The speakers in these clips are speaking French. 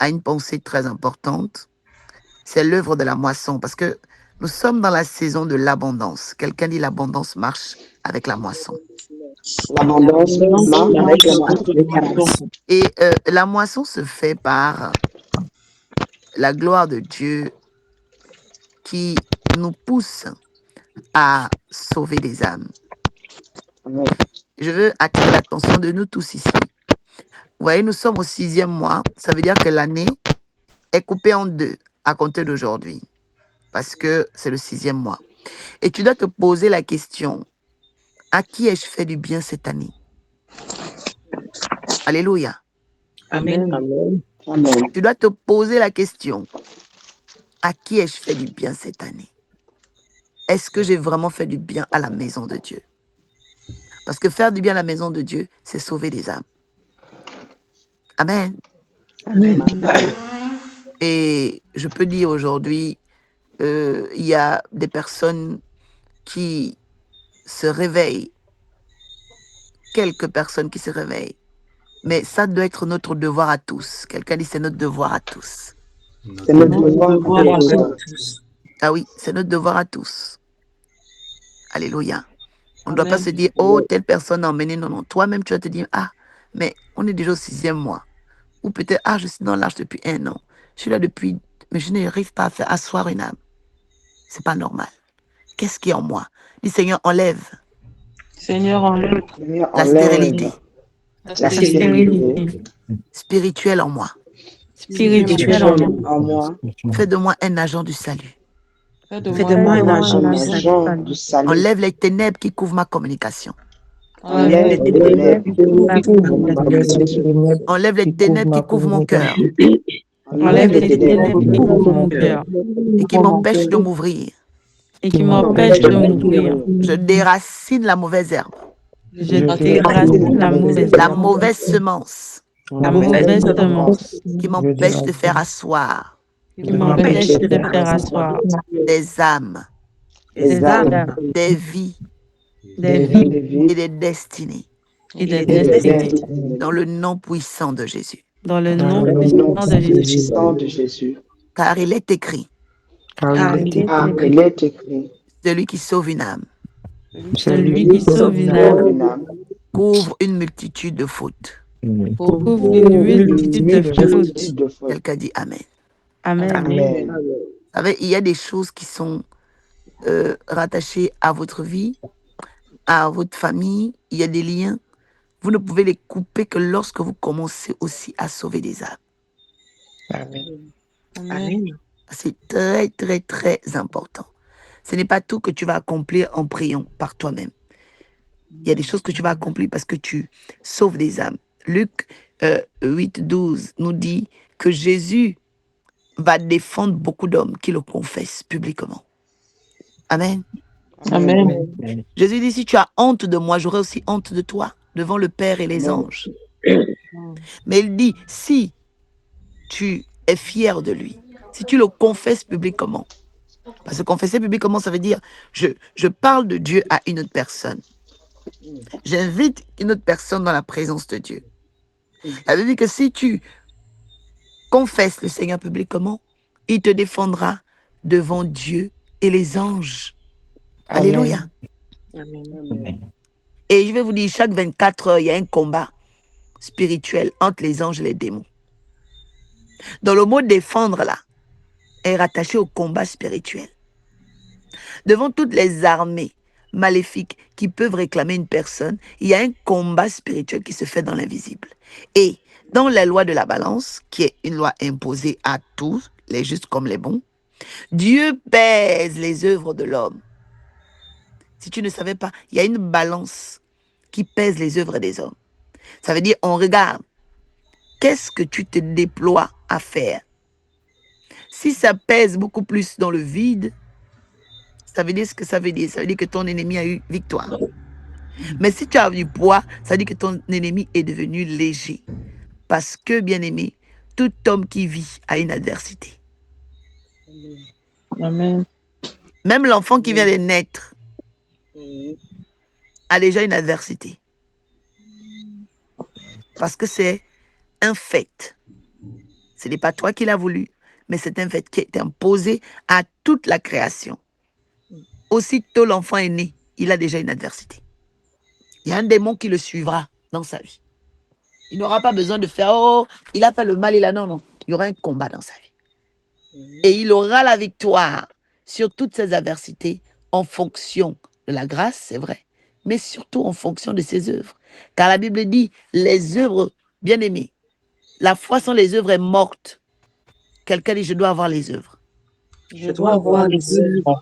a une pensée très importante. C'est l'œuvre de la moisson, parce que nous sommes dans la saison de l'abondance. Quelqu'un dit l'abondance marche avec la moisson. L'abondance marche avec la moisson. Et la moisson se fait par la gloire de Dieu qui nous pousse à sauver des âmes. Amen. Je veux attirer l'attention de nous tous ici. Vous voyez, nous sommes au 6e mois. Ça veut dire que l'année est coupée en 2 à compter d'aujourd'hui, parce que c'est le 6e mois. Et tu dois te poser la question, à qui ai-je fait du bien cette année? Alléluia. Amen. Amen. Tu dois te poser la question, à qui ai-je fait du bien cette année? Est-ce que j'ai vraiment fait du bien à la maison de Dieu? Parce que faire du bien à la maison de Dieu, c'est sauver des âmes. Amen. Amen. Et je peux dire aujourd'hui, il y a des personnes qui se réveillent, quelques personnes qui se réveillent. Mais ça doit être notre devoir à tous. Quelqu'un dit c'est notre devoir à tous. C'est notre devoir à tous. Ah oui, c'est notre devoir à tous. Alléluia. On ne doit pas se dire, oh, telle personne a emmené. Non, non. Toi-même, tu vas te dire, ah, mais on est déjà au 6e mois. Ou peut-être, ah, je suis dans l'âge depuis 1 an. Je suis là depuis, mais je n'arrive pas à faire asseoir une âme. C'est pas normal. Qu'est-ce qui est en moi? Dis, Seigneur, enlève Seigneur, enlève la stérilité la stérilité spirituelle en moi. spirituelle en moi. Fais de moi un agent du salut. Fais de moi un agent Du salut. Enlève les ténèbres qui couvrent ma communication. Enlève les ténèbres qui couvrent ma communication. Enlève les ténèbres qui couvrent mon cœur Enlève les ténèbres qui couvrent mon cœur et qui m'empêchent de m'ouvrir. et qui m'empêchent de m'ouvrir. Je déracine la mauvaise herbe, Je déracine la mauvaise la herbe, mauvaise semence la mauvaise semence qui m'empêche de faire asseoir qui m'empêche de faire asseoir des âmes, des âmes, des vies des vies et des destinées et des destinées dans le nom puissant de Jésus. dans le nom nom puissant de Jésus. puissant de Jésus. Car il est écrit, Car il est écrit, celui qui sauve une âme Celui qui sauve une âme une âme couvre une multitude de fautes. couvre une multitude de fautes. de fautes. Quelqu'un dit Amen. Amen. Amen. Vous savez, il y a des choses qui sont rattachées à votre vie, à votre famille. Il y a des liens. Vous ne pouvez les couper que lorsque vous commencez aussi à sauver des âmes. Amen. C'est très, très, très important. Ce n'est pas tout que tu vas accomplir en priant par toi-même. Il y a des choses que tu vas accomplir parce que tu sauves des âmes. Luc 8, 12 nous dit que Jésus va défendre beaucoup d'hommes qui le confessent publiquement. Amen. Amen. Jésus dit, si tu as honte de moi, j'aurai aussi honte de toi devant le Père et les Amen. anges. Mais il dit, si tu es fier de lui, si tu le confesses publiquement, parce que confesser publiquement, ça veut dire, je parle de Dieu à une autre personne. J'invite une autre personne dans la présence de Dieu. Ça veut dire que si tu confesses le Seigneur publiquement, il te défendra devant Dieu et les anges. Amen. Alléluia. Et je vais vous dire, chaque 24 heures, il y a un combat spirituel entre les anges et les démons. Dans le mot défendre là, est rattaché au combat spirituel. Devant toutes les armées maléfiques qui peuvent réclamer une personne, il y a un combat spirituel qui se fait dans l'invisible. Et dans la loi de la balance, qui est une loi imposée à tous, les justes comme les bons, Dieu pèse les œuvres de l'homme. Si tu ne savais pas, il y a une balance qui pèse les œuvres des hommes. Ça veut dire, on regarde, qu'est-ce que tu te déploies à faire? Si ça pèse beaucoup plus dans le vide, ça veut dire ce que ça veut dire. Ça veut dire que ton ennemi a eu victoire. Mais si tu as du poids, ça veut dire que ton ennemi est devenu léger. Parce que, bien aimé, tout homme qui vit a une adversité. Amen. Même l'enfant qui vient de naître a déjà une adversité. Parce que c'est un fait. Ce n'est pas toi qui l'as voulu, mais c'est un fait qui est imposé à toute la création. Aussitôt l'enfant est né, il a déjà une adversité. Il y a un démon qui le suivra dans sa vie. Il n'aura pas besoin de faire, oh, il a fait le mal, il a... Non, non. Il y aura un combat dans sa vie. Et il aura la victoire sur toutes ces adversités en fonction de la grâce, c'est vrai, mais surtout en fonction de ses œuvres. Car la Bible dit, les œuvres, bien aimées, la foi sans les œuvres est morte. Quelqu'un dit, je dois avoir les œuvres. Je dois avoir les œuvres.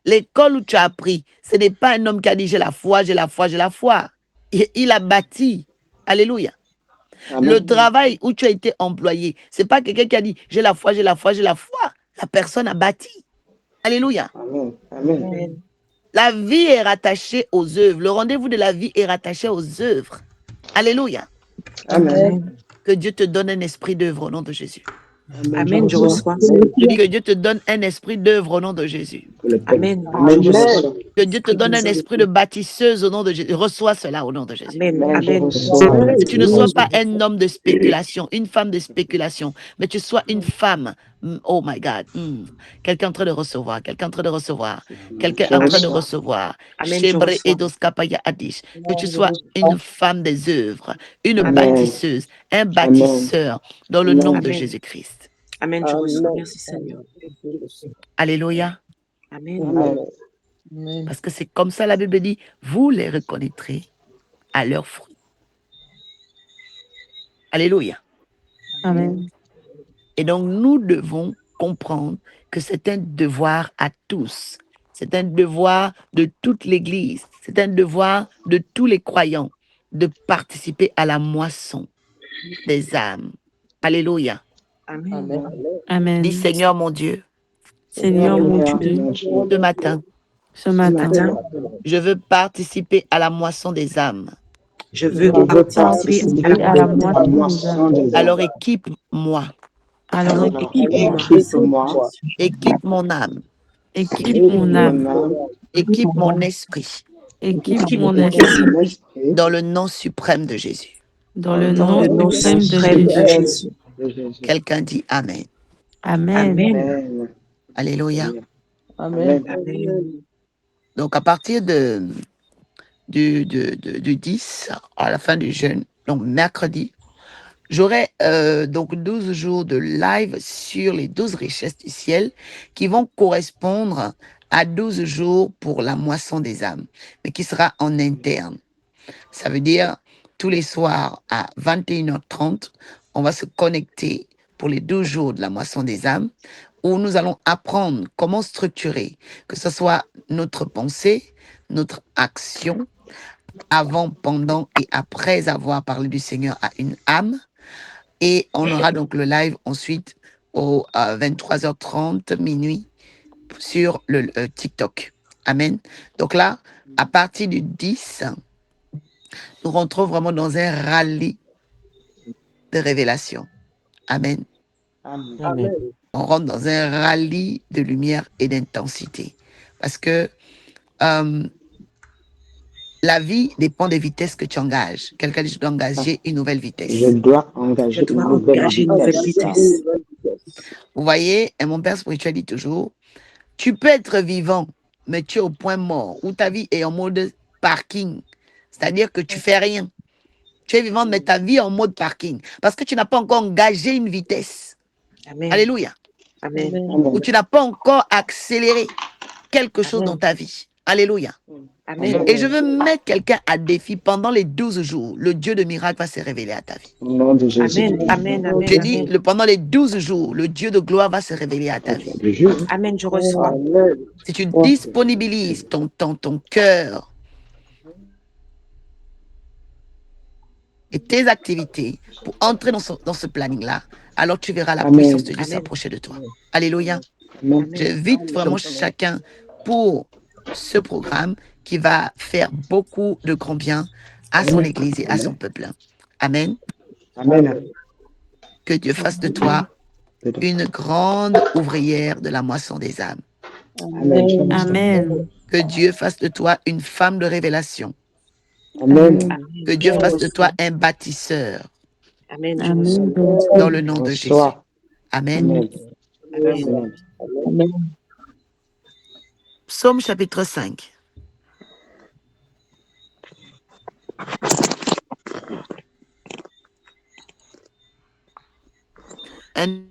L'école où tu as appris, ce n'est pas un homme qui a dit, j'ai la foi, j'ai la foi, j'ai la foi. Il a bâti. Alléluia. Amen. Le travail où tu as été employé, ce n'est pas quelqu'un qui a dit, j'ai la foi, j'ai la foi, j'ai la foi. La personne a bâti. Alléluia. Amen. Amen. La vie est rattachée aux œuvres. Le rendez-vous de la vie est rattaché aux œuvres. Alléluia. Amen. Que Dieu te donne un esprit d'œuvre au nom de Jésus. Amen, je reçois. Je dis que Dieu te donne un esprit d'œuvre au nom de Jésus. Amen. Amen. Je reçois. Que Dieu te donne un esprit de bâtisseuse au nom de Jésus. Reçois cela au nom de Jésus. Amen. Amen. Je Amen. reçois. Que tu ne sois pas un homme de spéculation, une femme de spéculation, mais tu sois une femme. Oh my God. Quelqu'un en train de recevoir, quelqu'un en train de recevoir, quelqu'un en train de recevoir. Amen, je Shebre reçois. Edos Kapaya Adish. Que tu sois une femme des œuvres, une Amen. bâtisseuse, un bâtisseur dans le nom de Amen. Jésus-Christ. Amen, je reçois. Merci Seigneur. Alléluia. Amen. Amen. Parce que c'est comme ça la Bible dit, vous les reconnaîtrez à leurs fruits. Alléluia. Amen. Et donc, nous devons comprendre que c'est un devoir à tous. C'est un devoir de toute l'Église. C'est un devoir de tous les croyants de participer à la moisson des âmes. Alléluia. Amen. Amen. Dis, Seigneur mon Dieu, Seigneur mon Dieu, ce matin, ce matin, je veux participer à la moisson des âmes. Je veux Je veux participer participer à à la la moisson des Alors âmes. équipe-moi, alors Équipe-moi, équipe mon âme, équipe mon âme, équipe mon esprit, équipe Équipe mon mon esprit, mon esprit, dans le nom suprême de Jésus. dans le dans le nom nom suprême de suprême de Jésus. Jésus. de Jésus. Quelqu'un dit Amen. Amen. Amen. Amen. Alléluia. Amen. Amen. Donc, à partir du 10, à la fin du jeûne, donc mercredi, j'aurai donc 12 jours de live sur les 12 richesses du ciel qui vont correspondre à 12 jours pour la moisson des âmes, mais qui sera en interne. Ça veut dire tous les soirs à 21h30, on va se connecter pour les 12 jours de la moisson des âmes, où nous allons apprendre comment structurer, que ce soit notre pensée, notre action, avant, pendant et après avoir parlé du Seigneur à une âme. Et on aura donc le live ensuite au 23h30, minuit, sur le TikTok. Amen. Donc là, à partir du 10, nous rentrons vraiment dans un rallye de révélation. Amen. Amen. On rentre dans un rallye de lumière et d'intensité. Parce que la vie dépend des vitesses que tu engages. Quelqu'un dit, je dois engager une nouvelle vitesse. Je dois engager Je dois engager une nouvelle vitesse. Vous voyez, et mon père spirituel dit toujours, tu peux être vivant, mais tu es au point mort, où ta vie est en mode parking. C'est-à-dire que tu fais rien. Tu es vivant, mais ta vie est en mode parking. Parce que tu n'as pas encore engagé une vitesse. Amen. Alléluia. Amen. Ou tu n'as pas encore accéléré quelque chose dans ta vie. Alléluia. Amen. Et je veux mettre quelqu'un à défi pendant les 12 jours. Le Dieu de miracle va se révéler à ta vie. Au nom de Jésus. Amen. Amen. Amen. Je dis, pendant les 12 jours, le Dieu de gloire va se révéler à ta vie. Amen. Je reçois. Si tu disponibilises ton temps, ton cœur et tes activités pour entrer dans ce planning-là, alors tu verras la puissance de Dieu s'approcher de toi. Alléluia. J'invite vraiment chacun pour ce programme qui va faire beaucoup de grand bien à son Église et à son peuple. Amen. Amen. Que Dieu fasse de toi une grande ouvrière de la moisson des âmes. Amen. Amen. Que Dieu fasse de toi une femme de révélation. Amen. Que Dieu fasse de toi un bâtisseur Amen. Je reçois. Amen. dans le nom de Jésus. Amen. Amen. Amen. Amen. Psaume chapitre 5. Un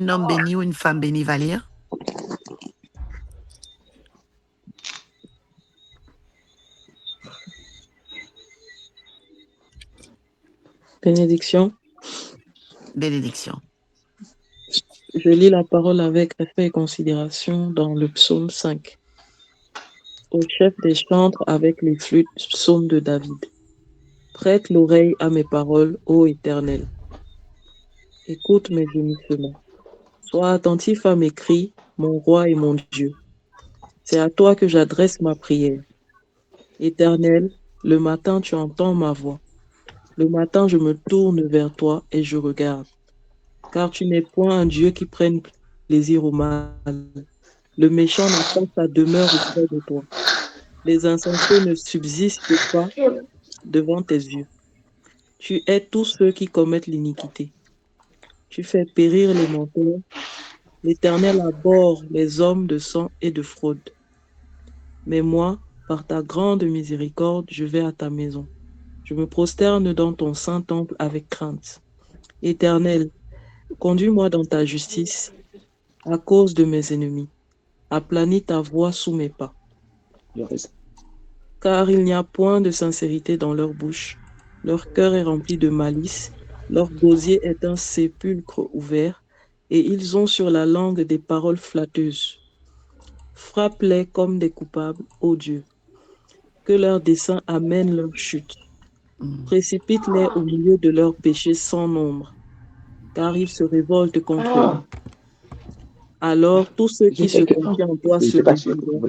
homme béni ou une femme bénie va lire. Bénédiction. Bénédiction. Je lis la parole avec respect et considération dans le psaume 5. Au chef des chantres avec les flûtes, psaume de David. Prête l'oreille à mes paroles, ô Éternel. Écoute mes gémissements. Sois attentif à mes cris, mon roi et mon Dieu. C'est à toi que j'adresse ma prière. Éternel, le matin tu entends ma voix. Le matin je me tourne vers toi et je regarde. Car tu n'es point un Dieu qui prenne plaisir au mal. Le méchant n'a pas sa demeure auprès de toi. Les insensés ne subsistent pas devant tes yeux. Tu hais tous ceux qui commettent l'iniquité. Tu fais périr les menteurs. L'Éternel abhorre les hommes de sang et de fraude. Mais moi, par ta grande miséricorde, je vais à ta maison. Je me prosterne dans ton saint temple avec crainte. Éternel, conduis-moi dans ta justice à cause de mes ennemis. Aplanis ta voix sous mes pas. Car il n'y a point de sincérité dans leur bouche. Leur cœur est rempli de malice. Leur gosier est un sépulcre ouvert. Et ils ont sur la langue des paroles flatteuses. Frappe-les comme des coupables, ô Dieu. Que leur dessein amène leur chute. Précipite-les au milieu de leurs péchés sans nombre, car ils se révoltent contre eux. Alors tous ceux qui se confient en toi se réjouiront.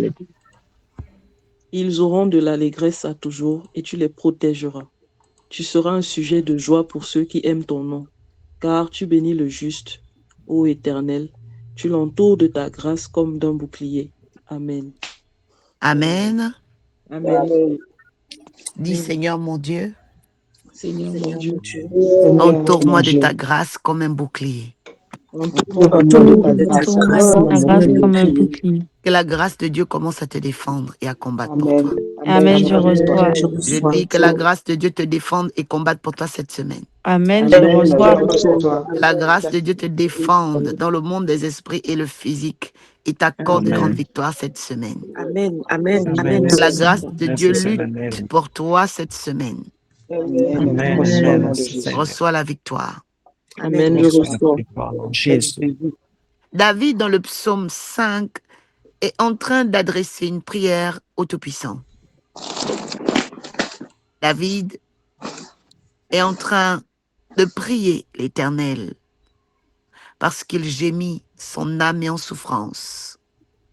Ils auront de l'allégresse à toujours, et tu les protégeras. Tu seras un sujet de joie pour ceux qui aiment ton nom, car tu bénis le juste, ô Éternel. Tu l'entoures de ta grâce comme d'un bouclier. Amen. Amen. Amen. Dis Seigneur mon Dieu, Seigneur mon Dieu, entoure-moi de ta grâce comme un bouclier. Entoure-moi de ta grâce comme un bouclier. Que la grâce de Dieu commence à te défendre et à combattre pour toi. Amen, je reçois. Je dis que la grâce de Dieu te défende et combatte pour toi cette semaine. Amen, je reçois. Que la grâce de Dieu te défende dans le monde des esprits et le physique et t'accorde de grandes victoires cette semaine. Amen. Amen. Amen. Que la grâce de Dieu lutte pour toi cette semaine. Reçois la victoire. Amen, je reçois. David, dans le psaume 5, est en train d'adresser une prière au Tout-Puissant. David est en train de prier l'Éternel parce qu'il gémit, son âme est en souffrance.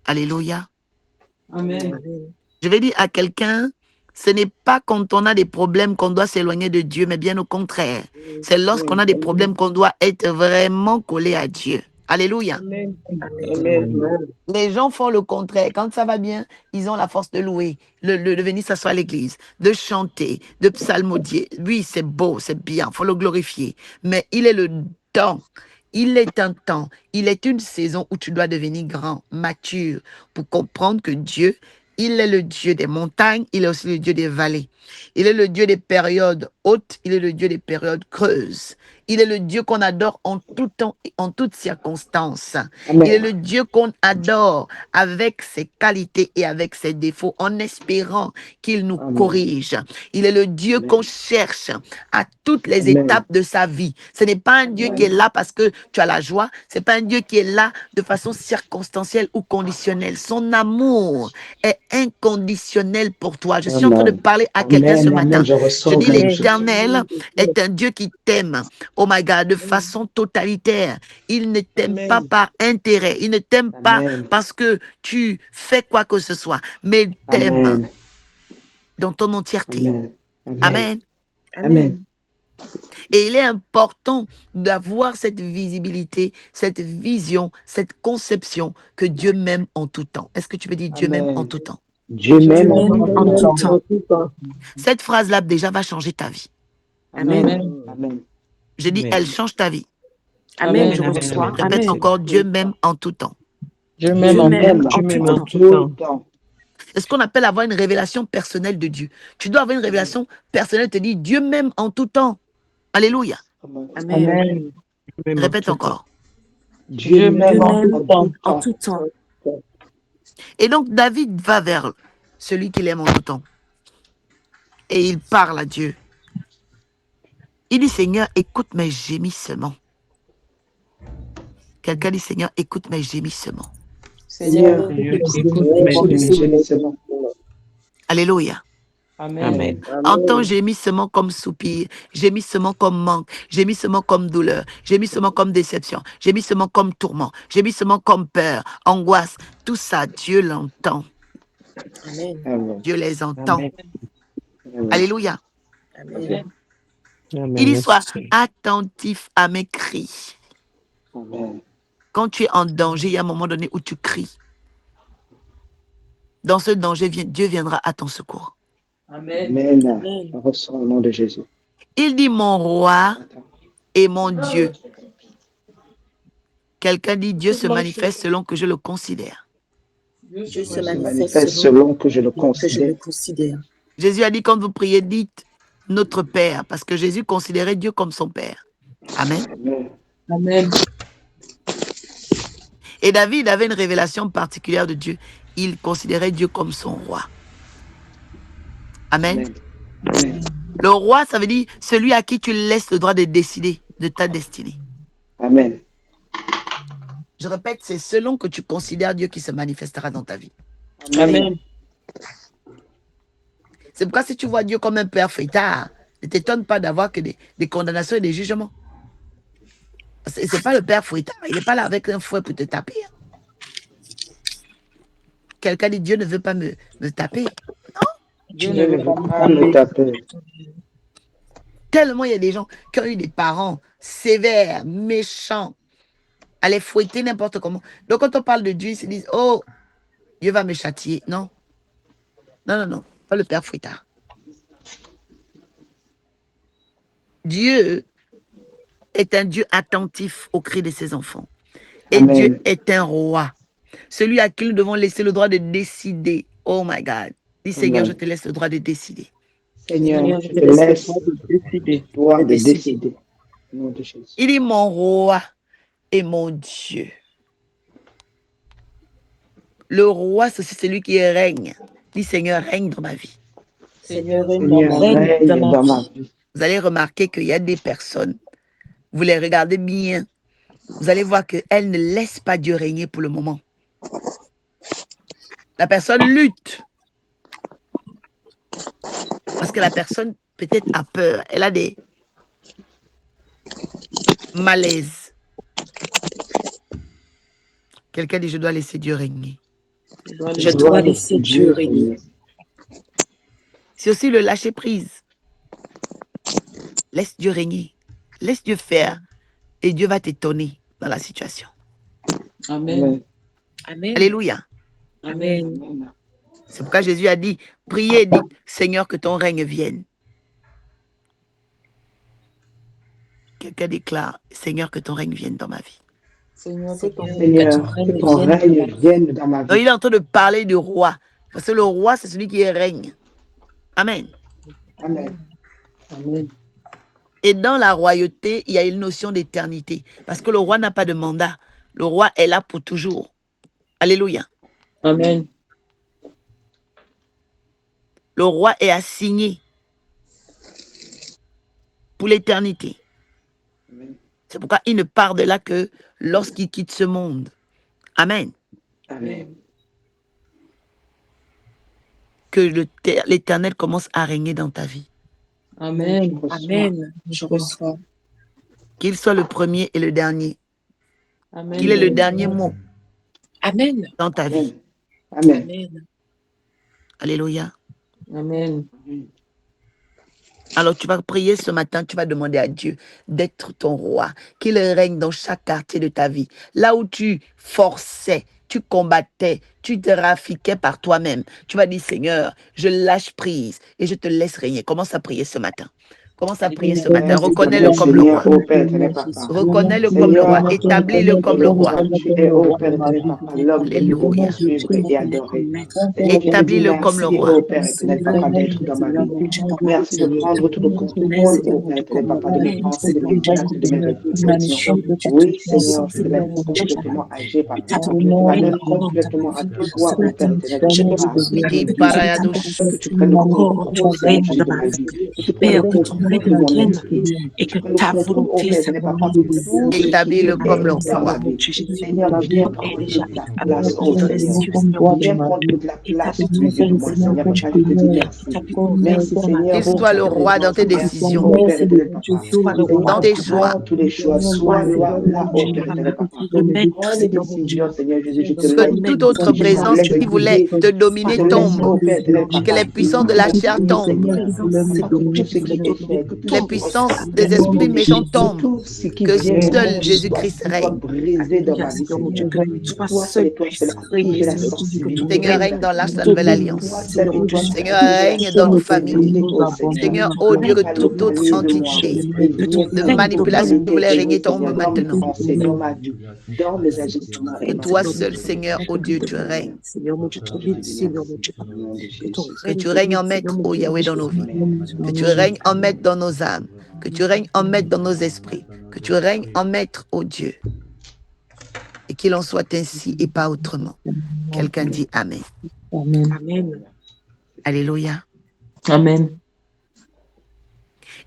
Alléluia. Amen. Je vais dire à quelqu'un, ce n'est pas quand on a des problèmes qu'on doit s'éloigner de Dieu, mais bien au contraire. C'est lorsqu'on a des problèmes qu'on doit être vraiment collé à Dieu. Alléluia. Amen. Les gens font le contraire. Quand ça va bien, ils ont la force de louer, de venir s'asseoir à l'église, de chanter, de psalmodier. Oui, c'est beau, c'est bien, il faut le glorifier. Mais il est le temps. Il est un temps, il est une saison où tu dois devenir grand, mature, pour comprendre que Dieu, il est le Dieu des montagnes, il est aussi le Dieu des vallées. Il est le Dieu des périodes hautes, il est le Dieu des périodes creuses. Il est le Dieu qu'on adore en tout temps et en toutes circonstances. Il est le Dieu qu'on adore avec ses qualités et avec ses défauts, en espérant qu'il nous corrige. Il est le Dieu qu'on cherche à toutes les étapes de sa vie. Ce n'est pas un Dieu qui est là parce que tu as la joie. Ce n'est pas un Dieu qui est là de façon circonstancielle ou conditionnelle. Son amour est inconditionnel pour toi. Je suis en train de parler à quelqu'un ce matin. Je dis l'Éternel est un Dieu qui t'aime. Oh my God, de façon totalitaire. Il ne t'aime pas par intérêt. Il ne t'aime pas parce que tu fais quoi que ce soit. Mais il t'aime dans ton entièreté. Amen. Amen. Et il est important d'avoir cette visibilité, cette vision, cette conception que Dieu m'aime en tout temps. Est-ce que tu peux dire Dieu m'aime en tout temps? Dieu m'aime en tout temps. Cette phrase-là déjà va changer ta vie. Amen. Amen. Je dis, elle change ta vie. Amen, je reçois. Répète Amen. encore, Dieu m'aime en tout temps. Dieu Dieu m'aime en m'aime tout en tout temps. temps. tout temps. C'est ce qu'on appelle avoir une révélation personnelle de Dieu. Tu dois avoir une révélation personnelle, te dire Dieu m'aime en tout temps. Alléluia. Amen. Amen. Amen. Répète encore. Dieu Dieu m'aime en m'aime tout en temps. tout temps. Et donc David va vers celui qu'il aime en tout temps. Et il parle à Dieu. Il dit Seigneur, écoute mes gémissements. Quelqu'un dit Seigneur, écoute mes gémissements. Seigneur, écoute écoute mes gémissements. Alléluia. Amen. Entends gémissement comme soupir, gémissement comme manque, gémissement comme douleur, gémissement comme déception, gémissement comme tourment, gémissement comme peur, angoisse. Tout ça, Dieu l'entend. Amen. Amen. Dieu les entend. Amen. Alléluia. Amen. Il dit sois attentif à mes cris. Amen. Quand tu es en danger, il y a un moment donné où tu cries. Dans ce danger, Dieu viendra à ton secours. Amen. Amen. Je reçois au nom de Jésus. Il dit mon roi et mon Dieu. Quelqu'un dit Dieu se manifeste selon que je le considère. Dieu se Se manifeste manifeste selon selon que je le que je le considère. considère. Jésus a dit quand vous priez, dites notre Père, parce que Jésus considérait Dieu comme son Père. Amen. Amen. Amen. Et David avait une révélation particulière de Dieu. Il considérait Dieu comme son roi. Amen. Amen. Amen. Le roi, ça veut dire celui à qui tu laisses le droit de décider de ta destinée. Amen. Je répète, c'est selon que tu considères Dieu qui se manifestera dans ta vie. Amen. C'est pourquoi si tu vois Dieu comme un père fêtard, ne t'étonne pas d'avoir que des condamnations et des jugements. C'est pas le père fouettard, il n'est pas là avec un fouet pour te taper. Quelqu'un dit Dieu ne veut pas me taper. Dieu ne veut pas me taper. Tellement il y a des gens qui ont eu des parents sévères, méchants, à les fouetter n'importe comment. Donc quand on parle de Dieu, ils se disent oh, Dieu va me châtier. Non. Non, pas le père fouettard. Dieu est un Dieu attentif aux cris de ses enfants. Et Amen. Dieu est un roi. Celui à qui nous devons laisser le droit de décider. Oh my God. Dis Seigneur, je te laisse le droit de décider. Seigneur, je te laisse le droit de décider. Au nom de Jésus. Il est mon roi et mon Dieu. Le roi, c'est celui qui règne. Dis Seigneur, règne dans ma vie. Seigneur, règne dans ma vie. Vous allez remarquer qu'il y a des personnes, vous les regardez bien, vous allez voir qu'elles ne laissent pas Dieu régner pour le moment. La personne lutte. Parce que la personne peut-être a peur. Elle a des malaises. Quelqu'un dit, je dois laisser Dieu régner. Je dois laisser Dieu régner. C'est aussi le lâcher prise. Laisse Dieu régner. Laisse Dieu faire. Et Dieu va t'étonner dans la situation. Amen. Amen. Alléluia. Amen. C'est pourquoi Jésus a dit, priez et dites, Seigneur, que ton règne vienne. Quelqu'un déclare, Seigneur, que ton règne vienne dans ma vie. Seigneur, que ton règne vienne dans ma vie. Donc, il est en train de parler du roi. Parce que le roi, c'est celui qui règne. Amen. Amen. Amen. Et dans la royauté, il y a une notion d'éternité. Parce que le roi n'a pas de mandat. Le roi est là pour toujours. Alléluia. Amen. Le roi est assigné pour l'éternité. C'est pourquoi il ne part de là que lorsqu'il quitte ce monde. Amen. Amen. Que l'Éternel commence à régner dans ta vie. Amen. Amen. Je reçois. Qu'il soit le premier et le dernier. Amen. Qu'il ait le dernier mot Amen. dans ta vie. Amen. Amen. Alléluia. Amen. Alors tu vas prier ce matin, tu vas demander à Dieu d'être ton roi, qu'il règne dans chaque quartier de ta vie. Là où tu forçais, tu combattais, tu te trafiquais par toi-même. Tu vas dire, Seigneur, je lâche prise et je te laisse régner. Commence à prier ce matin. Commence à prier ce matin. Oui, Reconnais-le comme le Seigneur, roi. ô Père éternel papa. Reconnais-le comme le roi. Seigneur, Établis-le comme le roi. tu es, ô Père éternel papa, l'homme que nous devons Alléluia. suivre et adorer. Seigneur, je te dis Établis-le comme le merci, roi. ô Père éternel papa, d'être dans ma vie. Merci de prendre tout le contrôle, ô Père éternel papa, de mes pensées, de mes actes, de mes réflexions. Oui, Seigneur, je te laisse complètement agir, papa. Je m'adonne complètement à toi, ô Père éternel, grâce. Que tu prennes le contrôle, Seigneur Jésus, de ma vie. Que tu prennes le contrôle de mon esprit. Que tu prennes le contrôle, ô Père éternel papa, de tout ce qui Établis-le comme le est dans ma roi. vie. Seigneur, viens prendre toute la place, ô Seigneur. Viens prendre toute la place au milieu de moi, Seigneur. Papa, je te dis merci. Merci, Seigneur, Qu'il ô soit Père le éternel roi dans tes papa. Merci, décisions, ô Père éternel papa. dans Seigneur, tes choix. prends tous les choix. Sois là, ô Père éternel papa. Prends les décisions, Seigneur Jésus. Je te Que laisse toute autre diriger, je te présence laisse qui voulait guider. te Je dominer te laisse, tombe. ô Père éternel Que les papa, puissances de la chair tout, tombent. Seigneur. Que tout ce qui est fait, que tout Les ce qui est puissances des captif, esprits méchants que tombent. tout ce qui Que vient seul contre toi Jésus-Christ soit règne. brisé dans ma vie, Seigneur. Toi seul et toi seul, à toucher la Seigneur, sorcellerie. règne dans l'arche de la nouvelle Toi alliance. seul et toi seul, à Seigneur, toucher la règne dans nos familles. spiritualité, ô Seigneur. Seigneur, au Dieu de Prends-le toute au autre milieu de moi entité et viens de prendre manipulation qui totalité voulait règne, régner tombe Seigneur, dans mes maintenant. pensées, dans ma vie, dans mes agissements Que et ma toi vie. seul, Seigneur, ô Dieu, tu règnes. Je te dis merci. Au nom de Jésus. Que tu règnes en maître, ô Yahweh, dans nos vies. Amen. Que tu règnes en maître dans nos âmes. Que tu règnes en maître dans nos esprits. Que tu règnes en maître, ô Dieu. Et qu'il en soit ainsi et pas autrement. Quelqu'un dit Amen. Amen. Alléluia. Amen.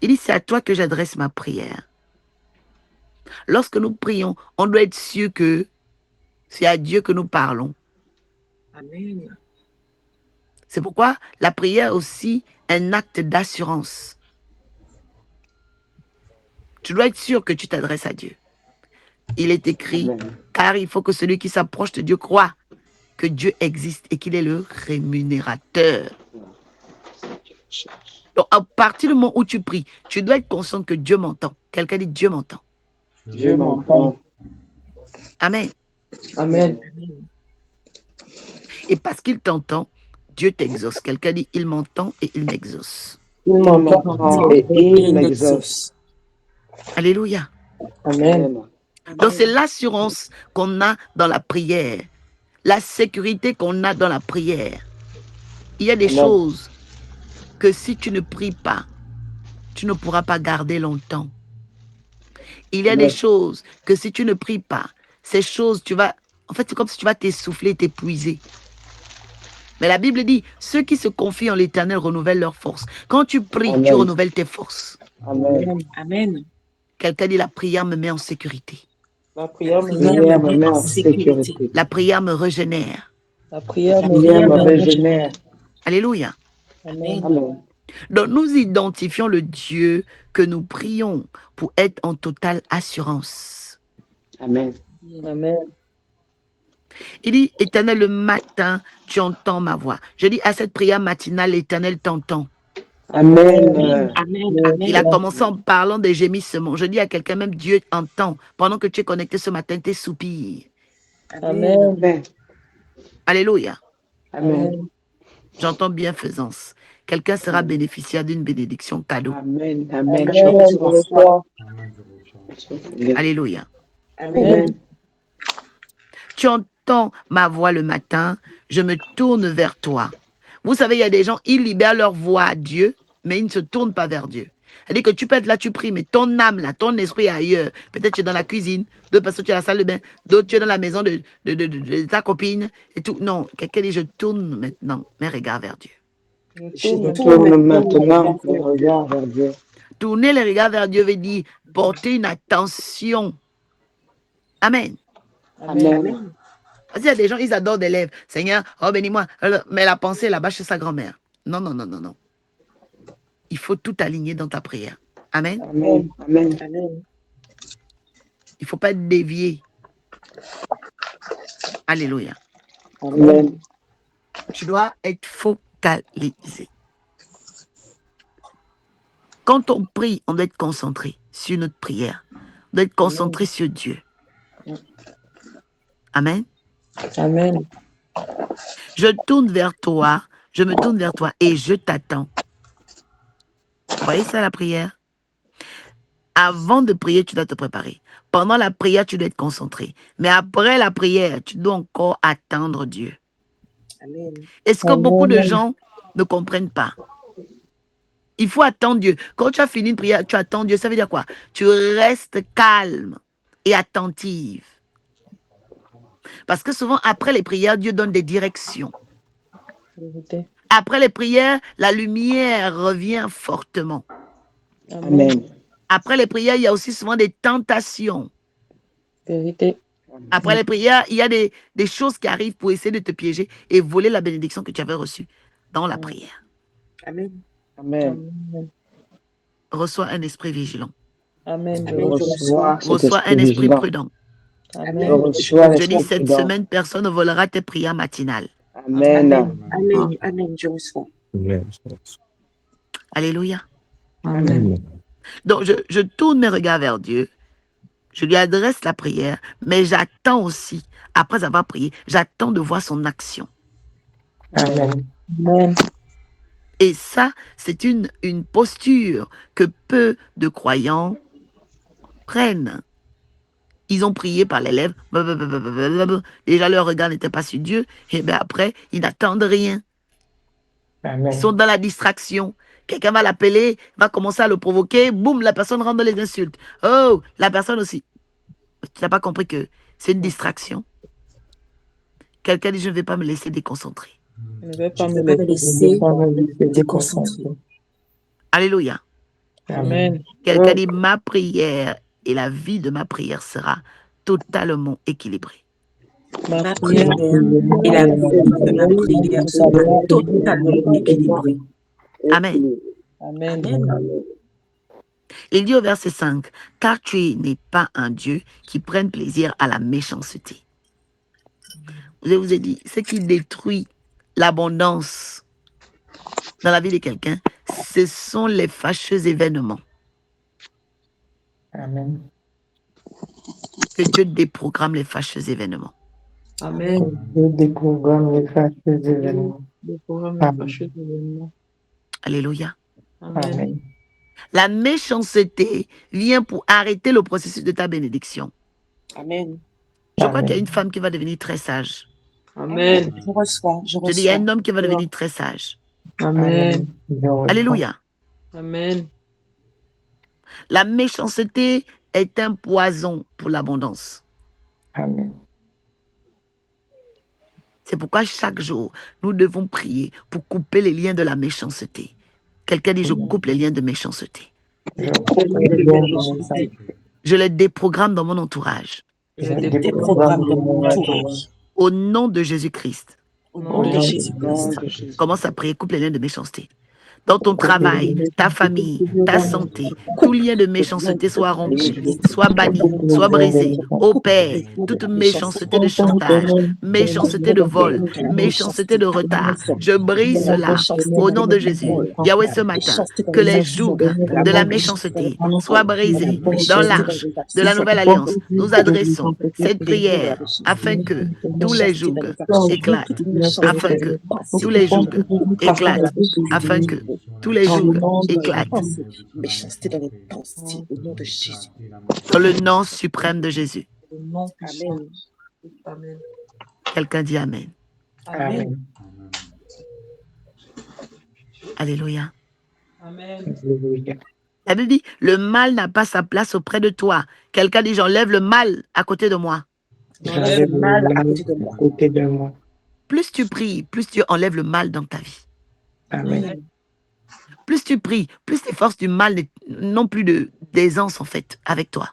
Il dit, c'est à toi que j'adresse ma prière. Lorsque nous prions, on doit être sûr que c'est à Dieu que nous parlons. Amen. C'est pourquoi la prière est aussi un acte d'assurance. Tu dois être sûr que tu t'adresses à Dieu. Il est écrit, Amen. car il faut que celui qui s'approche de Dieu croit que Dieu existe et qu'il est le rémunérateur. Donc, à partir du moment où tu pries, tu dois être conscient que Dieu m'entend. Quelqu'un dit, Dieu m'entend. Dieu m'entend. Amen. Amen. Et parce qu'il t'entend, Dieu t'exauce. Quelqu'un dit, il m'entend et il m'exauce. Il m'entend et il m'exauce. Alléluia. Amen. Donc c'est l'assurance qu'on a dans la prière, la sécurité qu'on a dans la prière. Il y a des choses que si tu ne pries pas, tu ne pourras pas garder longtemps. Il y a des choses que si tu ne pries pas, ces choses, en fait, c'est comme si tu vas t'essouffler, t'épuiser. Mais la Bible dit, ceux qui se confient en l'Éternel renouvellent leurs forces. Quand tu pries, tu renouvelles tes forces. Amen. Amen. Quelqu'un dit, la prière me met en sécurité. La prière me met en sécurité. La prière me régénère. La prière me régénère. Alléluia. Amen. Amen. Donc nous identifions le Dieu que nous prions pour être en totale assurance. Amen. Amen. Il dit, Éternel, le matin, tu entends ma voix. Je dis, à cette prière matinale, l'Éternel t'entend. Amen. Amen. Il a commencé en parlant des gémissements. Je dis à quelqu'un, même Dieu entend. Pendant que tu es connecté ce matin, tes soupirs. Amen. Amen. Alléluia. Amen. J'entends bienfaisance. Quelqu'un sera bénéficiaire d'une bénédiction cadeau. Amen. Amen. Je reçois. Alléluia. Amen. Tu entends ma voix le matin, je me tourne vers toi. Vous savez, il y a des gens, ils libèrent leur voix à Dieu, mais ils ne se tournent pas vers Dieu. C'est-à-dire que tu peux être là, tu pries, mais ton âme, là, ton esprit est ailleurs. Peut-être tu es dans la cuisine, d'autres personnes tu es à la salle de bain, d'autres tu es dans la maison de ta copine et tout. Non, quelqu'un dit, je tourne maintenant mes regards vers Dieu. Je tourne maintenant mes regards vers Dieu. Tourner les regards vers Dieu veut dire porter une attention. Amen. Amen. Parce qu'il y a des gens, ils adorent des lèvres. Seigneur, oh bénis-moi. Mais la pensée est là-bas chez sa grand-mère. Non, non, non, non, non. Il faut tout aligner dans ta prière. Amen. Amen. Amen. Il ne faut pas être dévié. Alléluia. Amen. Tu dois être focalisé. Quand on prie, on doit être concentré sur notre prière. On doit être concentré sur Dieu. Amen. Amen. Je tourne vers toi, je me tourne vers toi et je t'attends. Vous voyez ça la prière? Avant de prier, tu dois te préparer. Pendant la prière, tu dois être concentré. Mais après la prière, tu dois encore attendre Dieu. Amen. Et ce que beaucoup de Amen. gens ne comprennent pas. Il faut attendre Dieu. Quand tu as fini une prière, tu attends Dieu. Ça veut dire quoi? Tu restes calme et attentive. Parce que souvent, après les prières, Dieu donne des directions. Vérité. Après les prières, la lumière revient fortement. Amen. Après les prières, il y a aussi souvent des tentations. Vérité. Après les prières, il y a des choses qui arrivent pour essayer de te piéger et voler la bénédiction que tu avais reçue dans la prière. Amen. Amen. Reçois un esprit vigilant. Amen. Amen. Je reçois. Reçois un esprit prudent. Amen. Je dis, cette semaine, personne ne volera tes prières matinales. Amen. Amen. Amen. Je reçois. Alléluia. Amen. Donc, je tourne mes regards vers Dieu. Je lui adresse la prière, mais j'attends aussi, après avoir prié, j'attends de voir son action. Amen. Amen. Et ça, c'est une posture que peu de croyants prennent. Ils ont prié par les lèvres. Déjà, leur regard n'était pas sur Dieu. Et bien après, ils n'attendent rien. Amen. Ils sont dans la distraction. Quelqu'un va l'appeler, va commencer à le provoquer. Boum, la personne rentre dans les insultes. Oh, la personne aussi. Tu n'as pas compris que c'est une distraction. Quelqu'un dit, je ne vais pas me laisser déconcentrer. Je ne vais pas Je me ne vais pas me laisser laisser déconcentrer. Alléluia. Amen. Quelqu'un dit, ma prière et la vie de ma prière sera totalement équilibrée. Ma prière et la vie de ma prière sera totalement équilibrée. Amen. Amen. Amen. Il dit au verset 5, car tu n'es pas un Dieu qui prenne plaisir à la méchanceté. Je vous ai dit, ce qui détruit l'abondance dans la vie de quelqu'un, ce sont les fâcheux événements. Amen. Que Dieu déprogramme les fâcheux événements. Amen. Dieu déprogramme les fâcheux événements. Alléluia. Amen. Amen. La méchanceté vient pour arrêter le processus de ta bénédiction. Amen. Je crois qu'il y a une femme qui va devenir très sage. Amen. Je reçois. Je Je dis, il y a reçois. un homme qui va devenir très sage. Amen. Alléluia. Amen. La méchanceté est un poison pour l'abondance. Amen. C'est pourquoi chaque jour, nous devons prier pour couper les liens de la méchanceté. Quelqu'un dit, je coupe les liens de méchanceté. Je les déprogramme dans mon entourage. Je déprogramme dans mon entourage. Au nom de Jésus-Christ. Au nom de Jésus-Christ. Commence à prier, coupe les liens de méchanceté. Dans ton travail, ta famille, ta santé, tout lien de méchanceté soit rompu, soit banni, soit brisé. Ô Père, toute méchanceté de chantage, méchanceté de vol, méchanceté de retard, je brise cela au nom de Jésus. Yahweh, ce matin, que les jougs de la méchanceté soient brisés dans l'arche de la nouvelle alliance. Nous adressons cette prière afin que tous les jougs éclatent, afin que tous les jougs éclatent, afin que tous les jougs éclatent. Méchanceté dans les pensées, au nom de Jésus. Dans le nom suprême de Jésus. Amen. Amen. Quelqu'un dit Amen. Amen. Alléluia. Amen. La Bible dit, le mal n'a pas sa place auprès de toi. Quelqu'un dit, j'enlève le mal à côté de moi. J'enlève le mal à côté de moi. Plus tu pries, plus tu enlèves le mal dans ta vie. Amen. Plus tu pries, plus les forces du mal n'ont plus d'aisance en fait avec toi.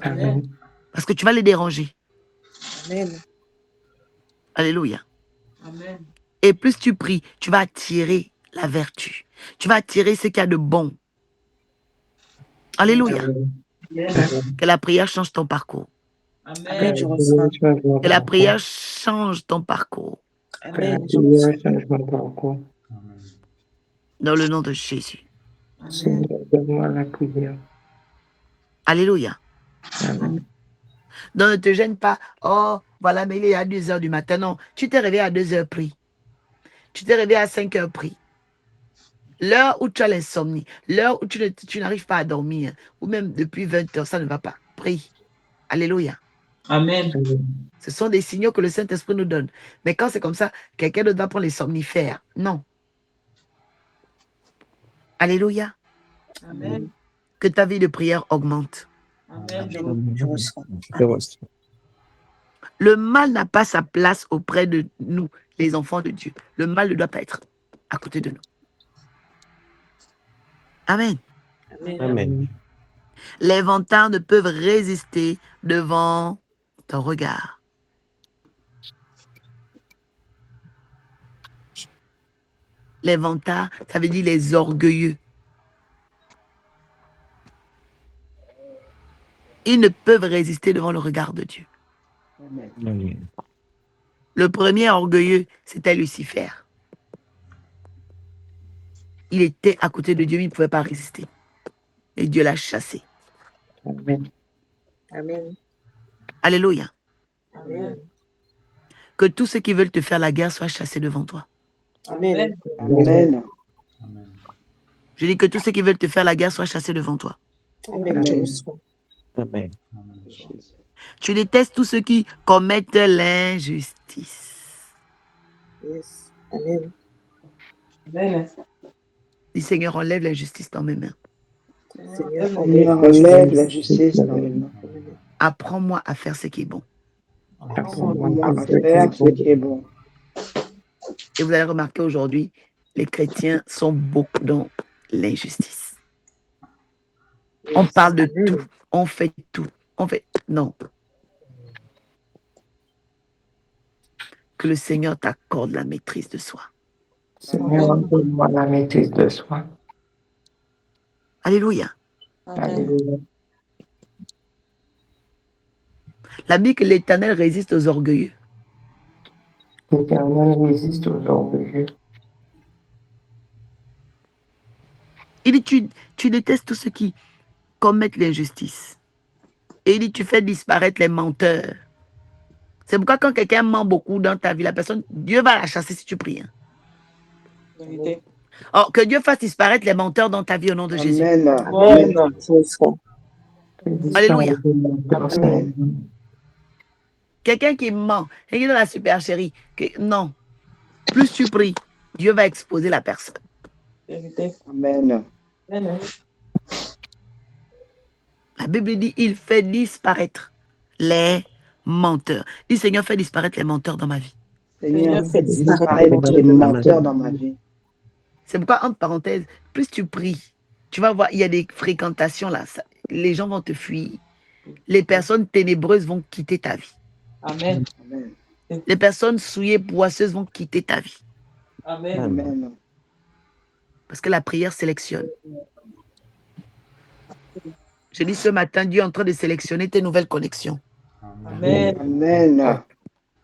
Amen. Parce que tu vas les déranger. Amen. Alléluia. Amen. Et plus tu pries, tu vas attirer la vertu. Tu vas attirer ce qu'il y a de bon. Alléluia. Que la prière change ton parcours. Amen. Je reçois. Que la prière change ton parcours. Amen. Dans le nom de Jésus. Seigneur, donne-moi la prière. Alléluia. Amen. Donc ne te gêne pas. Oh, voilà, mais il est à 2 heures du matin. Non, tu t'es réveillé à 2 heures pris. Tu t'es réveillé à 5 heures pris. L'heure où tu as l'insomnie, l'heure où tu n'arrives pas à dormir, ou même depuis 20 heures, ça ne va pas. Prie. Alléluia. Amen. Ce sont des signaux que le Saint-Esprit nous donne. Mais quand c'est comme ça, quelqu'un d'autre va prendre les somnifères. Non. Alléluia. Amen. Que ta vie de prière augmente. Amen. Je reçois. Le mal n'a pas sa place auprès de nous, les enfants de Dieu. Le mal ne doit pas être à côté de nous. Amen. Amen. Les vantards ne peuvent résister devant ton regard. Les vantards, ça veut dire les orgueilleux. Ils ne peuvent résister devant le regard de Dieu. Amen. Le premier orgueilleux, c'était Lucifer. Il était à côté de Dieu, mais il ne pouvait pas résister. Et Dieu l'a chassé. Amen. Amen. Alléluia. Amen. Que tous ceux qui veulent te faire la guerre soient chassés devant toi. Amen. Amen. Je dis que tous ceux qui veulent te faire la guerre soient chassés devant toi. Amen. Je reçois. Amen. Tu détestes tous ceux qui commettent l'injustice. Yes. Amen. Amen. Dis Seigneur, enlève l'injustice dans mes mains. Seigneur, Seigneur, enlève la justice dans mes mains. Apprends-moi à faire ce qui est bon. Apprends-moi à faire ce qui est bon. Et vous allez remarquer aujourd'hui, les chrétiens sont beaucoup dans l'injustice. On parle de Amen. tout, on fait tout, on fait... Non. Que le Seigneur t'accorde la maîtrise de soi. Seigneur, donne-moi la maîtrise de soi. Alléluia. Alléluia. La Bible, que l'Éternel résiste aux orgueilleux. L'Éternel résiste aux orgueilleux. Il dit, tu détestes tous ceux qui commettent l'injustice. Et il dit, tu fais disparaître les menteurs. C'est pourquoi quand quelqu'un ment beaucoup dans ta vie, la personne, Dieu va la chasser si tu pries. Hein. Vérité. Or, que Dieu fasse disparaître les menteurs dans ta vie au nom de Jésus. Amen. Amen. Amen. Je reçois. Alléluia. Amen. Quelqu'un qui ment, et qui est dans la supercherie, non. Plus tu pries, Dieu va exposer la personne. Vérité. Amen. Amen. La Bible dit, il fait disparaître les menteurs. Dis, Seigneur, fais disparaître les menteurs dans ma vie. Seigneur, Fais fais disparaître disparaître les menteurs dans ma vie. C'est pourquoi, entre parenthèses, plus tu pries, tu vas voir, il y a des fréquentations là. Les gens vont te fuir. Les personnes ténébreuses vont quitter ta vie. Amen. Amen. Les personnes souillées, poisseuses vont quitter ta vie. Amen. Amen. Parce que la prière sélectionne. Je dis ce matin, Dieu est en train de sélectionner tes nouvelles connexions. Amen. Amen.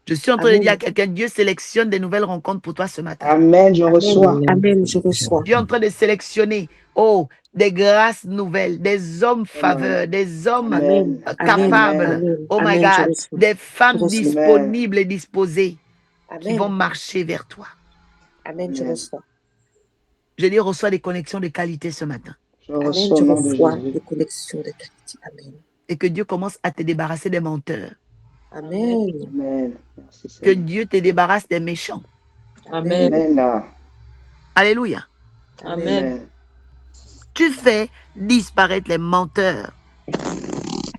Je suis en train de dire à quelqu'un, Dieu sélectionne des nouvelles rencontres pour toi ce matin. Amen. Je reçois. Amen. Je reçois. Dieu est en train de sélectionner, des grâces nouvelles, des hommes faveurs, des hommes Amen. capables, Amen. oh my Amen. Je God, reçois. des femmes Je reçois. disponibles et disposées qui Amen. vont marcher vers toi. Amen. Je Amen. reçois. Je dis, reçois des connexions de qualité ce matin. Je Amen. reçois Je au nom de reçois Jésus. des connexions de qualité. Amen. Et que Dieu commence à te débarrasser des menteurs. Amen. Amen. Merci Que Seigneur. Dieu te débarrasse des méchants. Amen. Amen. Alléluia. Amen. Amen. Tu fais disparaître les menteurs.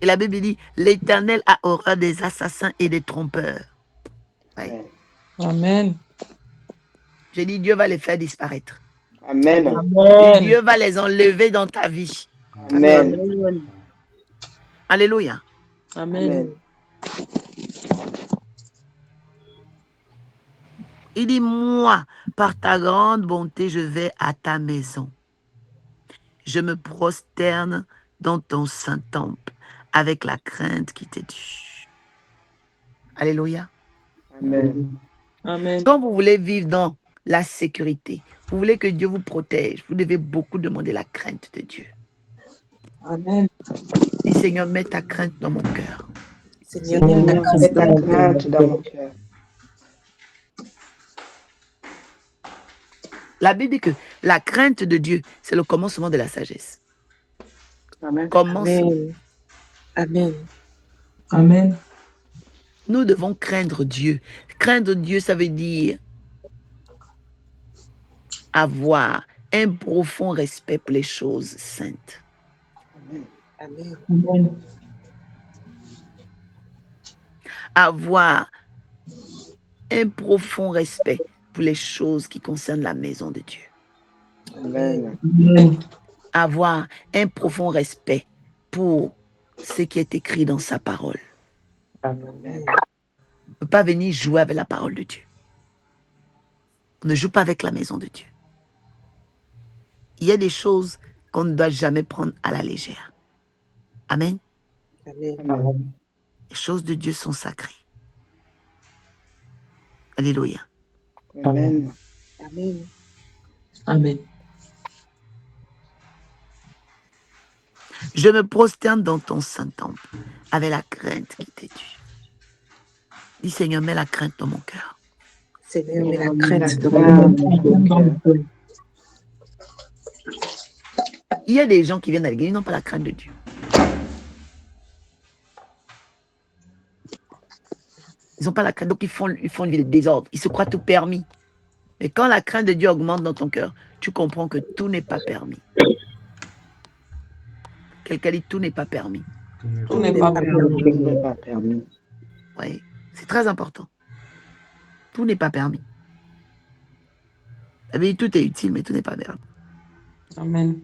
Et la Bible dit, l'Éternel a horreur des assassins et des trompeurs. Ouais. Amen. J'ai dit, Dieu va les faire disparaître. Amen. Et Amen. Dieu va les enlever dans ta vie. Amen. Amen. Alléluia. Amen. Il dit, moi, par ta grande bonté, je vais à ta maison. Je me prosterne dans ton saint temple avec la crainte qui t'est due. Alléluia. Amen. Amen. Quand vous voulez vivre dans la sécurité, vous voulez que Dieu vous protège, vous devez beaucoup demander la crainte de Dieu. Amen. Dis, Seigneur, mets ta crainte dans mon cœur. Seigneur, Seigneur, mets ta crainte dans mon cœur. La Bible dit que La crainte de Dieu, c'est le commencement de la sagesse. Amen. Commencement. Amen. Amen. Nous devons craindre Dieu. Craindre Dieu, ça veut dire avoir un profond respect pour les choses saintes. Amen. Amen. Avoir un profond respect pour les choses qui concernent la maison de Dieu. Amen. Amen. Avoir un profond respect pour ce qui est écrit dans sa parole. Amen. On ne peut pas venir jouer avec la parole de Dieu. On ne joue pas avec la maison de Dieu. Il y a des choses qu'on ne doit jamais prendre à la légère. Amen. Amen. Amen. Les choses de Dieu sont sacrées. Alléluia. Amen. Amen. Amen. Je me prosterne dans ton saint temple avec la crainte qui t'est due. Dis Seigneur, mets la crainte dans mon cœur. Seigneur, mets la La crainte dans crainte mon dans mon cœur. Il y a des gens qui viennent à l'église, ils n'ont pas la crainte de Dieu. Ils n'ont pas la crainte, donc ils font une vie de désordre. Ils se croient tout permis. Mais quand la crainte de Dieu augmente dans ton cœur, tu comprends que tout n'est pas permis. Quelqu'un dit tout n'est pas permis. Tout n'est pas permis. Tout n'est pas permis. Oui, c'est très important. Tout n'est pas permis. Ça veut dire tout est utile, mais tout n'est pas permis. Amen.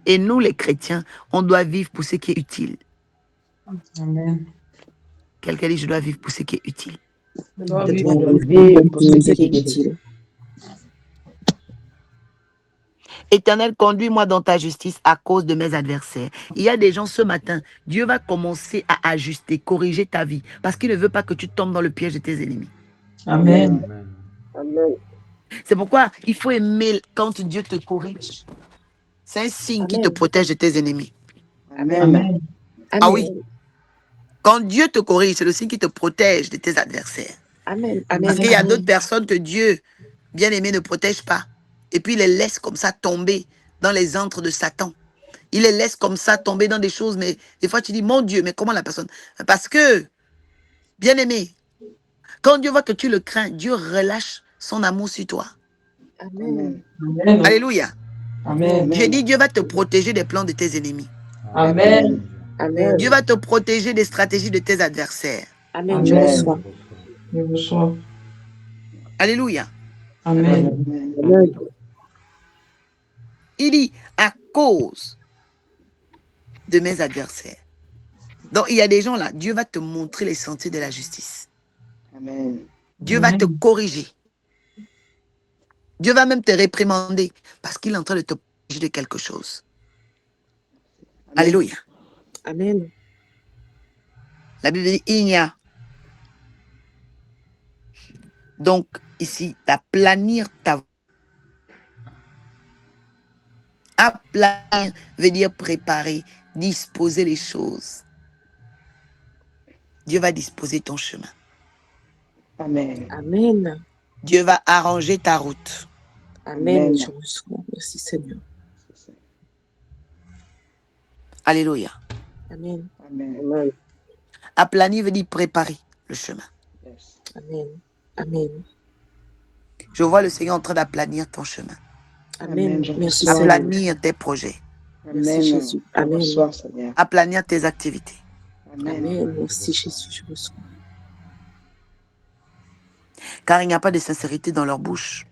Et nous, les chrétiens, on doit vivre pour ce qui est utile. Amen. Quelqu'un dit, je dois vivre pour ce qui est utile. Je dois Je vivre dois pour vivre pour ce qui est utile. Éternel, conduis-moi dans ta justice à cause de mes adversaires. Il y a des gens ce matin, Dieu va commencer à ajuster, corriger ta vie, parce qu'il ne veut pas que tu tombes dans le piège de tes ennemis. Amen. Amen. C'est pourquoi il faut aimer quand Dieu te corrige. C'est un signe qui te Amen. protège de tes ennemis. Amen. Amen. Ah oui. Quand Dieu te corrige, c'est le signe qui te protège de tes adversaires. Amen. Parce Amen. qu'il y a d'autres personnes que Dieu, bien aimé, ne protège pas. Et puis il les laisse comme ça tomber dans les antres de Satan. Il les laisse comme ça tomber dans des choses, mais des fois tu dis, mon Dieu, mais comment la personne? Parce que, bien aimé, quand Dieu voit que tu le crains, Dieu relâche son amour sur toi. Amen. Amen. Alléluia. Amen. J'ai dit, Dieu va te protéger des plans de tes ennemis. Amen. Amen. Dieu va te protéger des stratégies de tes adversaires. Amen. Je Amen. reçois. Je reçois. Alléluia. Amen. Amen. Il dit, à cause de mes adversaires. Donc, il y a des gens là, Dieu va te montrer les sentiers de la justice. Amen. Dieu va te corriger. Dieu va même te réprimander parce qu'il est en train de te protéger de quelque chose. Amen. Alléluia. Amen. La Bible dit, il n'y a. Donc, ici, aplanir ta. Aplanir veut dire préparer, disposer les choses. Dieu va disposer ton chemin. Amen. Amen. Dieu va arranger ta route. Amen. Amen. Je reçois. Merci Seigneur. Alléluia. Amen. Amen. Aplanir veut dire préparer le chemin. Yes. Amen. Amen. Je vois le Seigneur en train d'aplanir ton chemin. Amen. Amen. Je Merci reçois. Seigneur. Aplanir tes projets. Merci Amen. Jésus. Je Amen. reçois, Seigneur. Aplanir tes activités. Amen. Amen. Merci Jésus. Je reçois. Car il n'y a pas de sincérité dans leur bouche.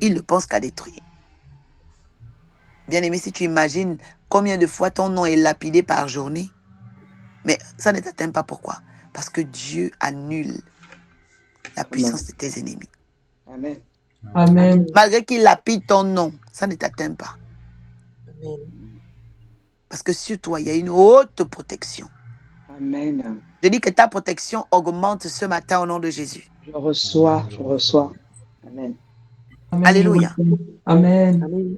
Ils ne pensent qu'à détruire. Bien aimé, si tu imagines combien de fois ton nom est lapidé par journée, mais ça ne t'atteint pas. Pourquoi? Parce que Dieu annule la puissance de tes ennemis. Amen. Amen. Malgré qu'il lapide ton nom, ça ne t'atteint pas. Amen. Parce que sur toi, il y a une haute protection. Amen. Je dis que ta protection augmente ce matin au nom de Jésus. Je reçois. Je reçois. Amen. Amen. Alléluia. Amen. Amen.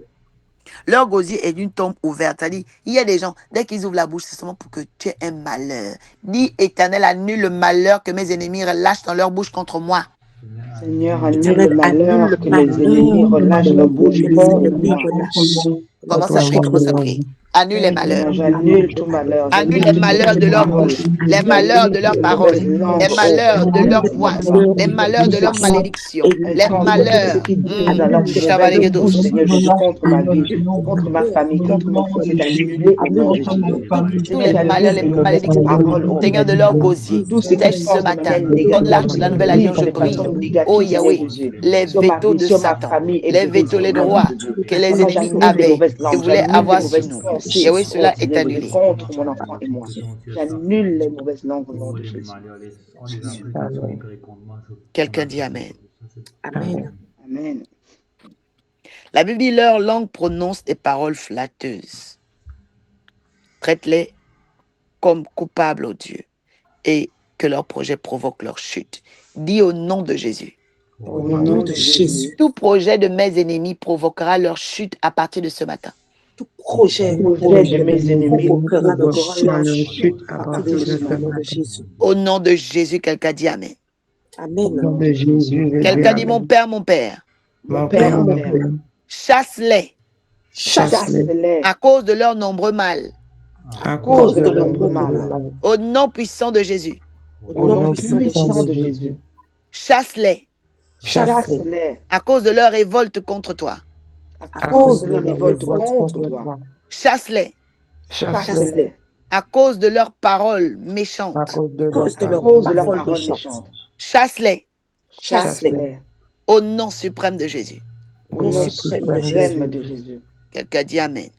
Leur gosier est d'une tombe ouverte. C'est-à-dire, il y a des gens, dès qu'ils ouvrent la bouche, c'est seulement pour que tu aies un malheur. Dis, Éternel, annule le malheur que mes ennemis relâchent dans leur bouche contre moi. Seigneur, annule Éternel, le annule malheur le que les ennemis malheur relâchent dans que bouche les contre ennemis moi. relâchent. Commence à prier, commence à prier. Annule les malheurs. Seigneur, j'annule tout malheur, Annule j'annule les toute malheurs mauvaise de leur parole, bouche, les malheurs j'annule de leurs toute paroles, mauvaise les langue au malheurs de nom de leur Annule voix, les Jésus. malheurs les de malheurs de leur leur bouche malédiction, et les les Contre tout ce malheurs. malheurs. qu'ils disent dans leur Annule les mauvaise malheurs bouche, Seigneur Jésus, contre ma vie, de contre ma malheur famille, contre mes fils, c'est annulé au nom Annule de les Jésus. Tous Seigneur, les malheurs, j'annule les les mauvaises malédictions, paroles au Seigneur, de leur gosier, tout ce qui sèche ce pense de matin. manière Comme négative l'arche de sur la ma nouvelle vie, alliance, sur je les prie. personnes Oh négatives, Seigneur Yahweh, Jésus, les sur ma vétos vie, de sur ma Satan, famille, est les brisé vétos, au les nom de droits Jésus. que les Seigneur, ennemis j'annule les avaient mauvaises et langues, voulaient j'annule les avoir sur mauvaises nous. pensées, Yahweh, oh cela est Seigneur Jésus, annulé. contre mon enfant et moi. J'annule les mauvaises langues au nom de Jésus. Amen. Quelqu'un dit Amen. Amen. Amen. La Bible dit leur langue prononce des paroles flatteuses. Traite-les comme coupables au Dieu et que leur projet provoque leur chute. Dis au nom de Jésus. Au nom de Jésus, Tout projet de mes ennemis provoquera leur chute à partir de ce matin. tout projet Projet de mes ennemis provoquera leur provoquera leur chute chute à à partir de partir de ce ce matin matin. de Jésus. Au nom de Jésus, quelqu'un dit Amen. Au Amen. nom de Jésus. Quelqu'un dit mon Père, Mon Père, mon Père, chasse-les chasse-les à cause de leurs nombreux mal. à cause de nombreux mal. Au nom puissant de Jésus, Au nom puissant de Puissant Jésus, de Jésus. chasse-les Chasse-les à cause de leur révolte contre toi. à cause de leur révolte contre toi. Chasse-les Chasse-les à cause de leurs paroles méchantes. à cause de à leurs cause de leurs paroles paroles méchantes. méchantes. Chasse-les Chasse-les au nom suprême de Jésus. au nom suprême de Jésus. Quelqu'un dit Amen.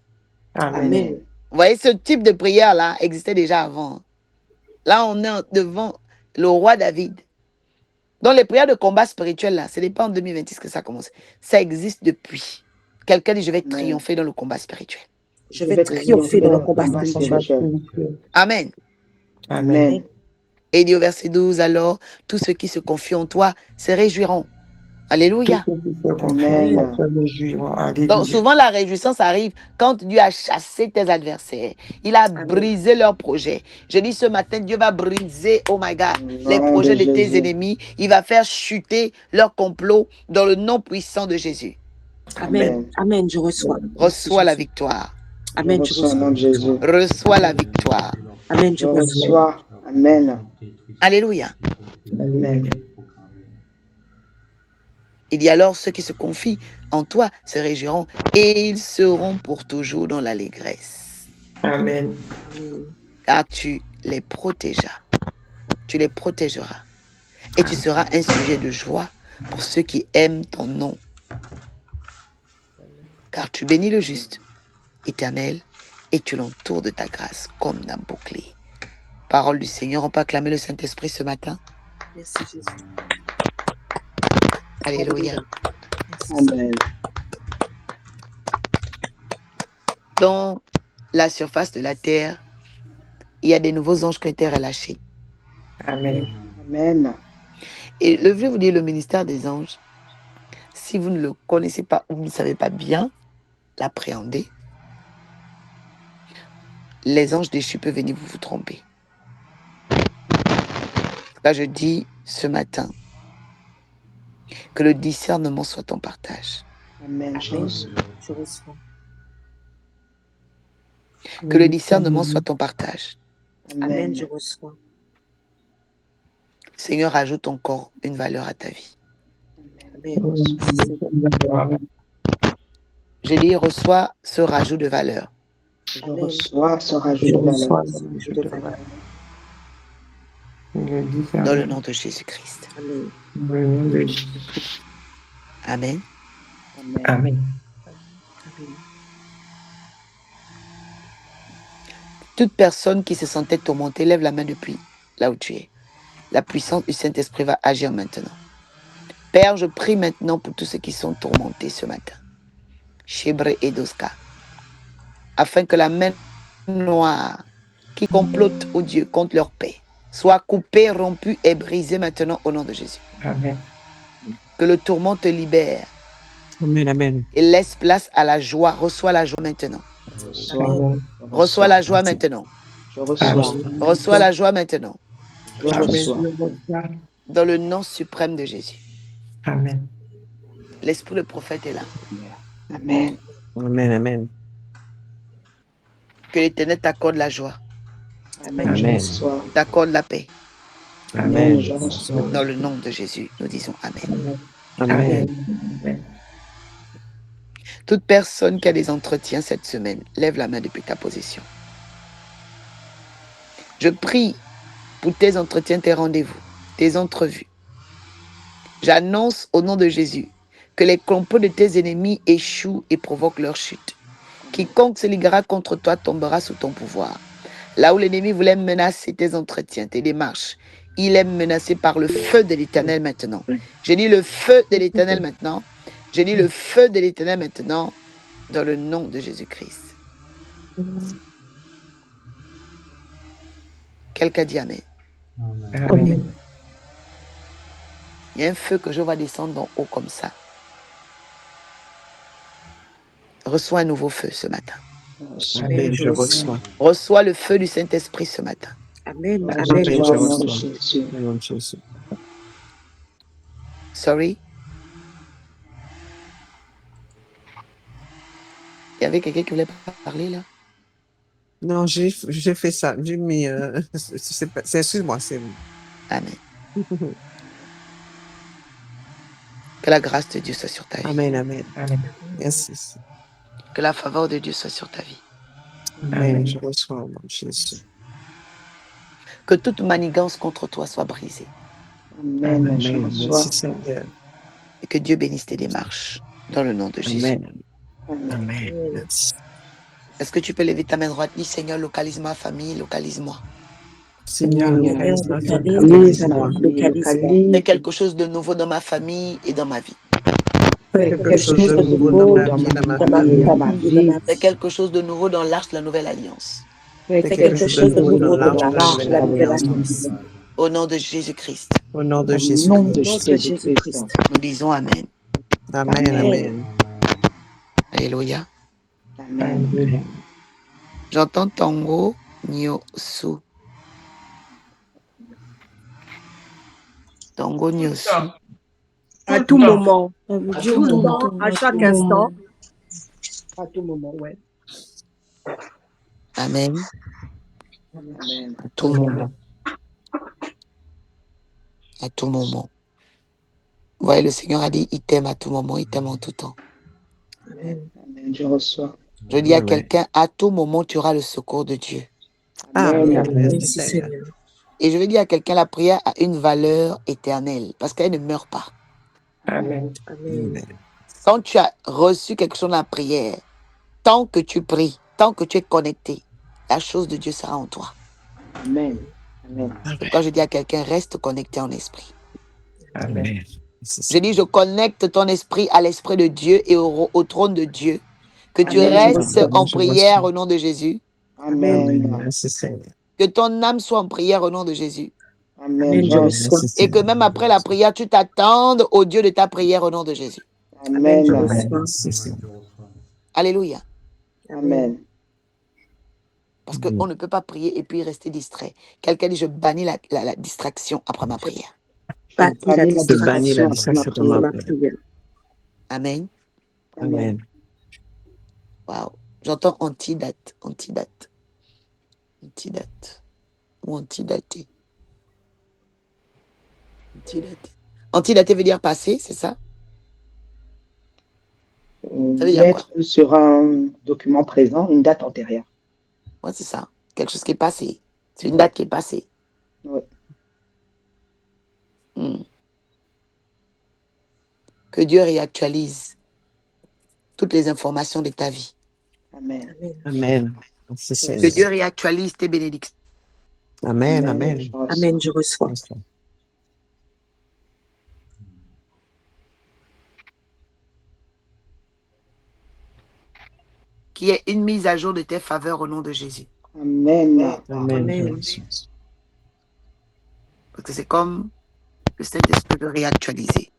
Amen. Vous voyez, ce type de prière-là existait déjà avant. Là, on est devant le roi David. Donc, les prières de combat spirituel, là, ce n'est pas en 2026 que ça commence. Ça existe depuis. Quelqu'un dit, je vais triompher dans le combat spirituel. Je vais triompher dans le combat spirituel. Amen. Amen. Et il dit au verset 12, alors, tous ceux qui se confient en toi se réjouiront. Alléluia. Amen. Donc, souvent, la réjouissance arrive quand Dieu a chassé tes adversaires. Il a brisé leurs projets. Je dis ce matin, Dieu va briser, oh my God, les projets de tes ennemis. Il va faire chuter leurs complots dans le nom puissant de Jésus. Amen. Amen, je reçois. Reçois la victoire. Amen, je reçois. Au nom de Jésus. Reçois la victoire. Amen, Je reçois. Amen. Alléluia. Amen. Il dit alors, ceux qui se confient en toi se réjouiront et ils seront pour toujours dans l'allégresse. Amen. Car tu les protégeras. Tu les protégeras. Et tu seras un sujet de joie pour ceux qui aiment ton nom. Car tu bénis le juste, Éternel, et tu l'entoures de ta grâce comme d'un bouclier. Parole du Seigneur, on peut acclamer le Saint-Esprit ce matin. Merci Jésus. Alléluia. Amen. Dans la surface de la terre, il y a des nouveaux anges qui ont été relâchés. Amen. Amen. Et je vais vous dire, le ministère des anges, si vous ne le connaissez pas ou vous ne savez pas bien l'appréhender, les anges déchus peuvent venir vous tromper. Là, je dis ce matin que le discernement soit ton partage. Amen. Je reçois. Je reçois. Que le discernement soit ton partage. Amen, je reçois. Seigneur, ajoute encore une valeur à ta vie. Amen. Je dis, reçois ce rajout de valeur. Je reçois ce rajout de valeur. Dans le nom de Jésus-Christ. Amen. Amen. Amen. Toute personne qui se sentait tourmentée, lève la main depuis là où tu es. La puissance du Saint-Esprit va agir maintenant. Père, je prie maintenant pour tous ceux qui sont tourmentés ce matin. Chébré et Doska. Afin que la main noire qui complote, au Dieu, contre leur paix, soit coupée, rompue et brisée maintenant au nom de Jésus. Amen. Que le tourment te libère. Amen, amen. Et laisse place à la joie. Reçois la joie maintenant. Reçois la joie maintenant. Je reçois. Reçois la joie maintenant. Je reçois. Dans le nom suprême de Jésus. Amen. L'esprit de prophète est là. Amen. Amen. Amen. Que l'Éternel t'accorde la joie, Amen. Je Amen. reçois. t'accorde la paix. Amen. Amen. Je reçois. Dans le nom de Jésus, nous disons Amen. Amen. Amen. Toute personne qui a des entretiens cette semaine, lève la main depuis ta position. Je prie pour tes entretiens, tes rendez-vous, tes entrevues. J'annonce au nom de Jésus que les complots de tes ennemis échouent et provoquent leur chute. Quiconque se liguera contre toi tombera sous ton pouvoir. Là où l'ennemi voulait menacer tes entretiens, tes démarches, il est menacé par le feu de l'Éternel maintenant. Je dis le feu de l'Éternel maintenant. Je dis le feu de l'Éternel maintenant dans le nom de Jésus-Christ. Quelqu'un dit Amen. Amen. Il y a un feu que je vais descendre d'en haut comme ça. Reçois un nouveau feu ce matin. Amen. Je reçois. Reçois le feu du Saint-Esprit ce matin. Amen. Amen. Je Je reçois au nom de reçois. Jésus. Au nom de Jésus. Sorry. Il y avait quelqu'un qui voulait parler là? Non, j'ai fait ça. J'ai mis. Excuse-moi. C'est. Amen. Que la grâce de Dieu soit sur ta vie. Amen. Amen. Amen. Merci. Que la faveur de Dieu soit sur ta vie. Amen. Je reçois au nom de Jésus. Que toute manigance contre toi soit brisée. Amen. Je Amen. reçois. Merci Seigneur. Et que Dieu bénisse tes démarches. Dans le nom de Jésus. Amen. Amen. Amen. Merci. Est-ce que tu peux lever ta main droite? Dis Seigneur, localise ma famille, localise-moi. Seigneur, localise ma famille, Localise ma localise-moi. famille. Fais Localise quelque chose de nouveau dans ma famille et dans ma vie. Quelque chose de nouveau dans ma vie, dans ma famille et dans ma vie. Fais quelque chose de nouveau dans l'arche de la nouvelle alliance. Fais quelque chose de nouveau dans l'arche de la l'arche de nouvelle la nouvelle alliance. alliance. Au nom de Jésus-Christ. Au nom de Au Jésus. nom de Jésus-Christ. Nous disons Amen. Amen. Amen. Alléluia. Amen. Amen. J'entends Tango Nyosu. Tango Nyosu. À tout moment. Tout le temps, à chaque instant. À tout moment, ouais. Amen. Amen. À tout moment. À tout moment. Vous voyez, le Seigneur a dit, il t'aime à tout moment, il t'aime en tout temps. Amen. Je reçois. Je dis à Amen. quelqu'un, à tout moment, tu auras le secours de Dieu. Amen. Amen. Merci Seigneur. Et je vais dire à quelqu'un, la prière a une valeur éternelle parce qu'elle ne meurt pas. Amen. Amen. Quand tu as reçu quelque chose dans la prière, tant que tu pries, tant que tu es connecté, la chose de Dieu sera en toi. Amen. Amen. Et quand je dis à quelqu'un, reste connecté en esprit. Amen. Je dis, je connecte ton esprit à l'esprit de Dieu et au trône de Dieu. Que tu Amen. restes en Je prière reçois. au nom de Jésus. Amen. Merci Seigneur. Que ton âme soit en prière au nom de Jésus. Amen. Je reçois. Merci Et que Seigneur. même après la prière, tu t'attendes au Dieu de ta prière au nom de Jésus. Amen. Merci Seigneur. Alléluia. Amen. Parce qu'on ne peut pas prier et puis rester distrait. Quelqu'un dit, je bannis la distraction après ma prière. Je bannis la distraction de ma prière. Amen. Amen. Wow. J'entends antidate, antidate. Antidate. Ou antidaté. Antidaté. Antidaté veut dire passé, c'est ça? Ça veut dire quoi? Mettre sur un document présent une date antérieure. Ouais, c'est ça. Quelque chose qui est passé. C'est une date qui est passée. Ouais. Que Dieu réactualise toutes les informations de ta vie. Amen. Amen. Merci Que Seigneur. Dieu réactualise tes bénédictions. Amen. Amen. Je reçois. Qu'il y ait une mise à jour de tes faveurs au nom de Jésus. Amen. Amen. Parce que c'est comme le Saint-Esprit de réactualiser.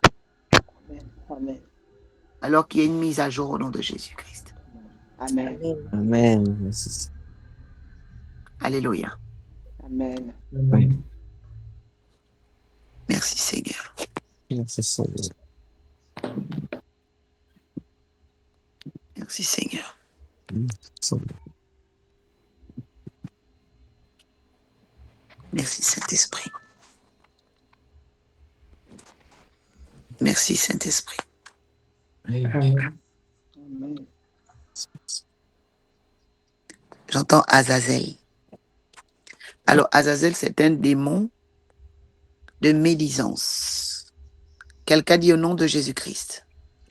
Amen. Alors qu'il y ait une mise à jour au nom de Jésus-Christ. Amen. Amen. Merci. Alléluia. Amen. Amen. Merci Seigneur. Merci Seigneur. Merci Saint-Esprit. Merci Saint-Esprit. Amen. Amen. J'entends Azazel. Alors Azazel, c'est un démon de médisance. Quelqu'un dit au nom de Jésus-Christ.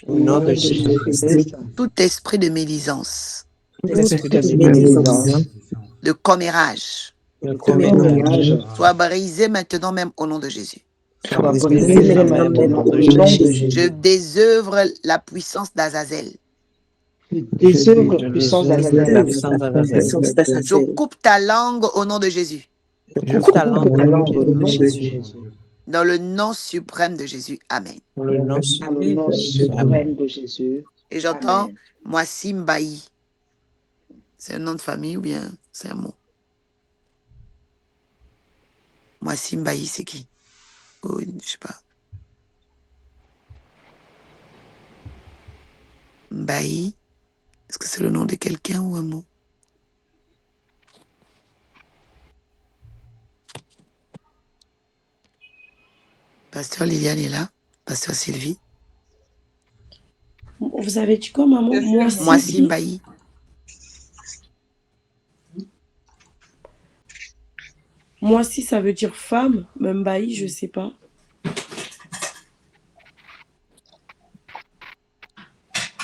Au nom de Jésus-Christ, Tout esprit de médisance, tout esprit de médisance, de commérage, de Commérage, soit brisé maintenant même au nom de Jésus. soit brisé maintenant au nom de Je Jésus. désœuvre la puissance d'Azazel. Désœuvre puissance d'Azazel. Je coupe ta langue au nom de Jésus. Je coupe ta langue Ta langue au nom de Jésus. Dans le nom suprême de Jésus. Amen. dans le nom Dans le nom suprême de Jésus. Et j'entends Amen. Moissi Mbaï. C'est un nom de famille ou bien c'est un mot? Moissi Mbaï, c'est qui? Oh, je sais pas. Mbaï, est-ce que c'est le nom de quelqu'un ou un mot? Pasteur Liliane est là. Pasteur Sylvie. Vous avez dit quoi, maman? Moissi Mbaï. Moissi, ça veut dire femme. Mais Mbaï, je sais pas.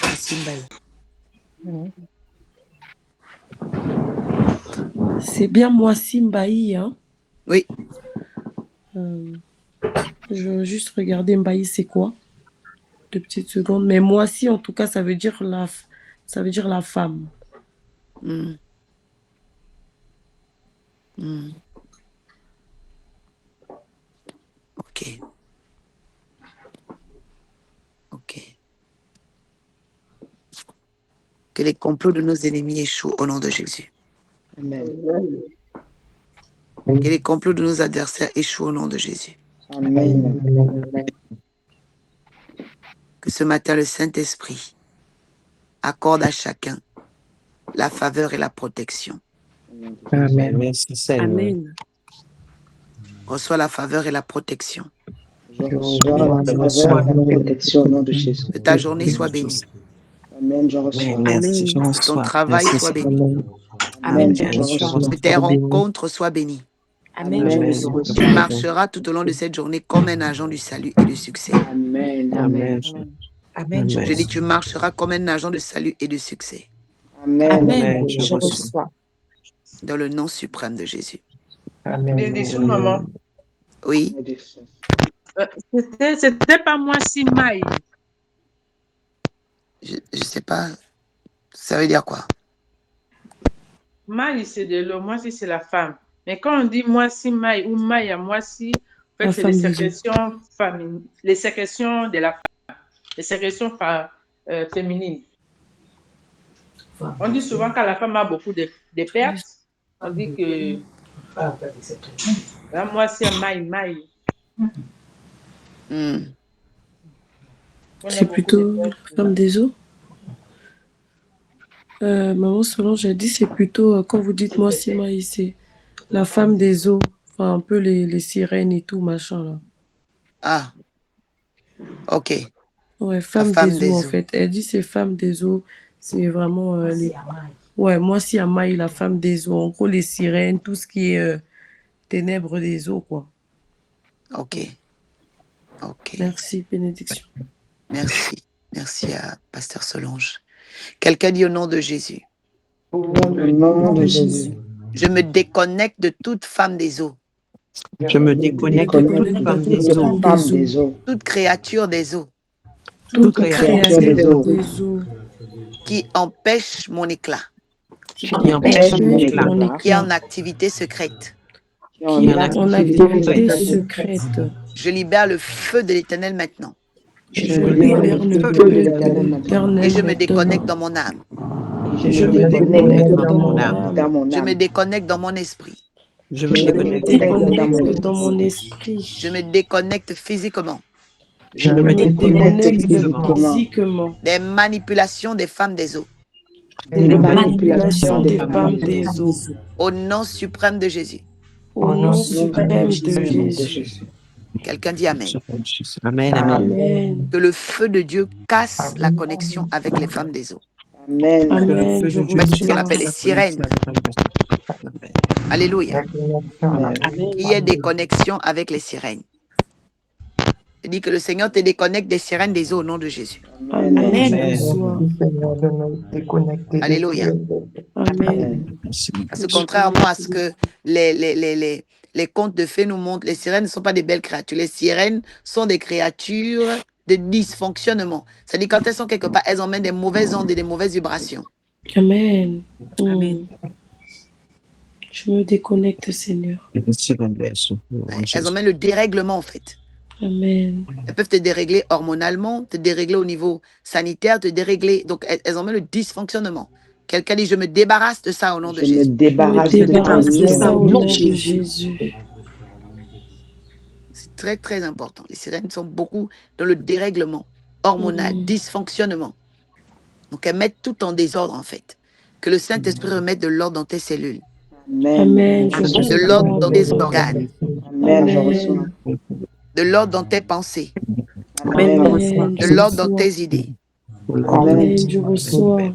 Moissi Mbaï. C'est bien Moissi Mbaï, hein? Oui. Je veux juste regarder Mbaï, c'est quoi? 2 petites secondes. Mais Moissi, en tout cas, ça veut dire la femme. Hmm. Hmm. Ok. Ok. Que les complots de nos ennemis échouent au nom de Jésus. Amen. Que les complots de nos adversaires échouent au nom de Jésus. Amen. Que ce matin, le Saint-Esprit accorde à chacun la faveur et la protection. Amen. Merci Seigneur. Amen. Reçois la faveur et la protection. Je reçois la faveur et la protection au nom de Jésus. Que ta journée soit bénie. Amen. Je reçois. Merci, je Que ton reçois. travail Merci, soit Seigneur. béni. Amen. Je Amen. Je reçois. reçois. Que tes rencontres soient bénies. Amen. Je Tu reçois. marcheras tout au long de cette journée comme un agent du salut et du succès. Amen. Amen. Amen. Je dis, tu marcheras comme un agent de salut et de succès. Amen. Amen. Je reçois. Dans le nom suprême de Jésus. Amen. Bénédiction, maman. Oui. C'était pas moi si maille. Je sais pas. Ça veut dire quoi? Maille, c'est de l'eau. Moi, si c'est la femme. Mais quand on dit moi si maille ou maille à moi si, en fait, c'est les sécrétions féminines. Les sécrétions de la femme. Les sécrétions féminines. On dit souvent quand la femme a beaucoup de pertes, on dit que là, moi si maille. C'est plutôt la femme des eaux. Maman Solange a dit c'est plutôt quand vous dites moi si maille, c'est la femme des eaux. Enfin, un peu les sirènes et tout, machin là. Ah. Ok. Ouais, femme des eaux en fait. Elle dit c'est femme des eaux. C'est vraiment les... Ouais, moi si Amaï, la femme des eaux. En gros, les sirènes, tout ce qui est ténèbres des eaux, quoi. Ok. Ok. Merci, bénédiction. Merci. Merci à Pasteur Solange. Quelqu'un dit au nom de Jésus. Au nom de Jésus. Je me déconnecte de toute femme des eaux. Je me déconnecte de toute femme des eaux. Toute créature des eaux. Toute créature des eaux. Qui empêche mon éclat. Qui empêche mon éclat. Qui est en activité secrète. Qui est en activité secrète. Je libère le feu de l'Éternel maintenant. Je libère le feu de l'Éternel. Et je me déconnecte dans mon âme. Je me déconnecte dans mon âme. Je me déconnecte dans mon esprit. Je me déconnecte dans mon esprit. Je me déconnecte physiquement. Je me déconnecte physiquement. Des manipulations des femmes des eaux. et les manipulation manipulations des des femmes femmes des eaux. Au nom suprême de Jésus. Au nom suprême de de Jésus. Jésus. Quelqu'un dit Amen. Amen, amen. Amen. Que le feu de Dieu casse la connexion avec les femmes des eaux. Amen. Amen. Je Faites ce qu'on reçois. appelle les sirènes. Alléluia. Amen. Il y a des connexions avec les sirènes. Il dit que le Seigneur te déconnecte des sirènes des eaux au nom de Jésus. Amen. Je Amen. reçois. Alléluia. Amen. Parce que contrairement à ce que les contes de fées nous montrent, les sirènes ne sont pas des belles créatures. Les sirènes sont des créatures de dysfonctionnement. C'est-à-dire quand elles sont quelque part, elles emmènent des mauvaises ondes et des mauvaises vibrations. Amen. Je me déconnecte, Seigneur. Elles emmènent le dérèglement en fait. Amen. Elles peuvent te dérégler hormonalement, te dérégler au niveau sanitaire, te dérégler. Donc elles emmènent le dysfonctionnement. Quelqu'un dit, je me débarrasse de ça au nom de Je me Jésus. débarrasse Je me de débarrasse de ça ça au au nom nom de de Jésus. Jésus. C'est très, très important. Les sirènes sont beaucoup dans le dérèglement hormonal, dysfonctionnement. Donc, elles mettent tout en désordre, en fait. Que le Saint-Esprit remette de l'ordre dans tes cellules, Amen. Je de reçois. l'ordre dans tes organes, Amen. Je reçois. de l'ordre dans tes pensées, Amen. Amen. de Je l'ordre dans reçois. tes idées. Amen. Je reçois.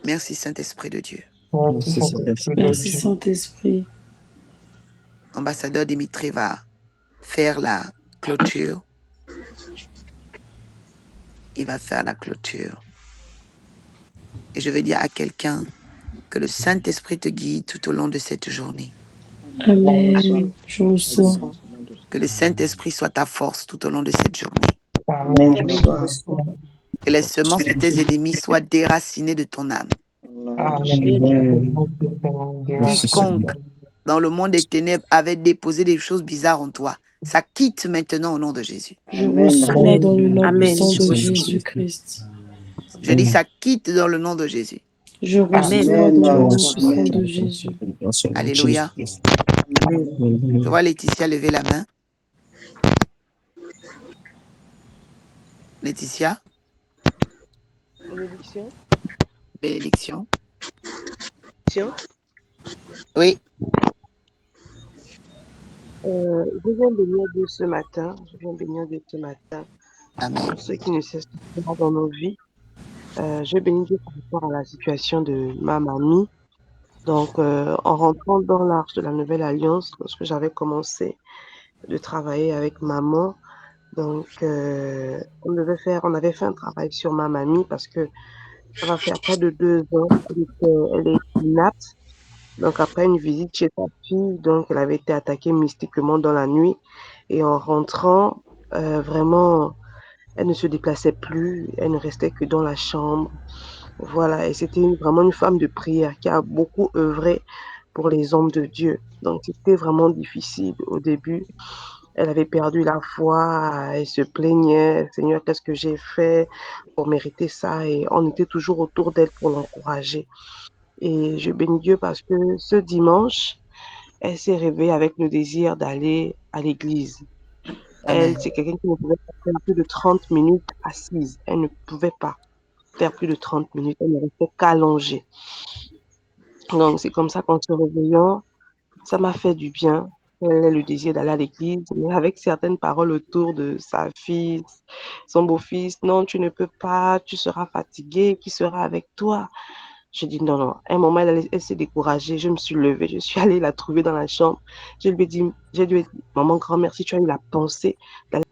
Merci, Saint-Esprit de Dieu. Merci, Saint-Esprit. Ambassadeur Dimitri va faire la clôture. Il va faire la clôture. Et je veux dire à quelqu'un que le Saint-Esprit te guide tout au long de cette journée. Amen. Je reçois. Que le Saint-Esprit soit ta force tout au long de cette journée. Amen. Je reçois. Que les semences de tes ennemis soient déracinées de ton âme. Quiconque dans le monde des ténèbres avait déposé des choses bizarres en toi, ça quitte maintenant au nom de Jésus. Je reçois dans le nom puissant de Jésus-Christ. Je dis ça quitte dans le nom de Jésus. Je reçois dans le nom puissant de Jésus. Alléluia. Je vois Laetitia lever la main. Laetitia. Bénédiction. Bénédiction. Bénédiction. Oui. Je viens bénir Dieu ce matin. Je viens bénir Dieu ce matin. Amen. Pour ceux qui ne cessent pas dans nos vies. Je bénis Dieu par rapport à la situation de ma mamie. Donc, en rentrant dans l'Arche de la Nouvelle Alliance, lorsque j'avais commencé de travailler avec maman, donc on avait fait un travail sur ma mamie parce que ça va faire près de 2 ans elle est inapte. Donc, après une visite chez sa fille, donc elle avait été attaquée mystiquement dans la nuit. Et en rentrant, vraiment, elle ne se déplaçait plus, elle ne restait que dans la chambre. Voilà, et c'était vraiment une femme de prière qui a beaucoup œuvré pour les hommes de Dieu. Donc, c'était vraiment difficile au début. Elle avait perdu la foi, elle se plaignait, Seigneur, qu'est-ce que j'ai fait pour mériter ça? Et on était toujours autour d'elle pour l'encourager. Et je bénis Dieu parce que ce dimanche, elle s'est réveillée avec le désir d'aller à l'église. Elle, c'est quelqu'un qui ne pouvait pas faire plus de 30 minutes assise. Elle ne pouvait pas faire plus de 30 minutes. Elle ne restait qu'allongée. Donc, c'est comme ça qu'en se réveillant, ça m'a fait du bien. Elle a le désir d'aller à l'église, mais avec certaines paroles autour de sa fille, son beau-fils. Non, tu ne peux pas, tu seras fatiguée, qui sera avec toi? Je dis non, non. À un moment, elle s'est découragée. Je me suis levée, je suis allée la trouver dans la chambre. Je lui ai dit, maman, grand-mère, si tu as eu la pensée d'aller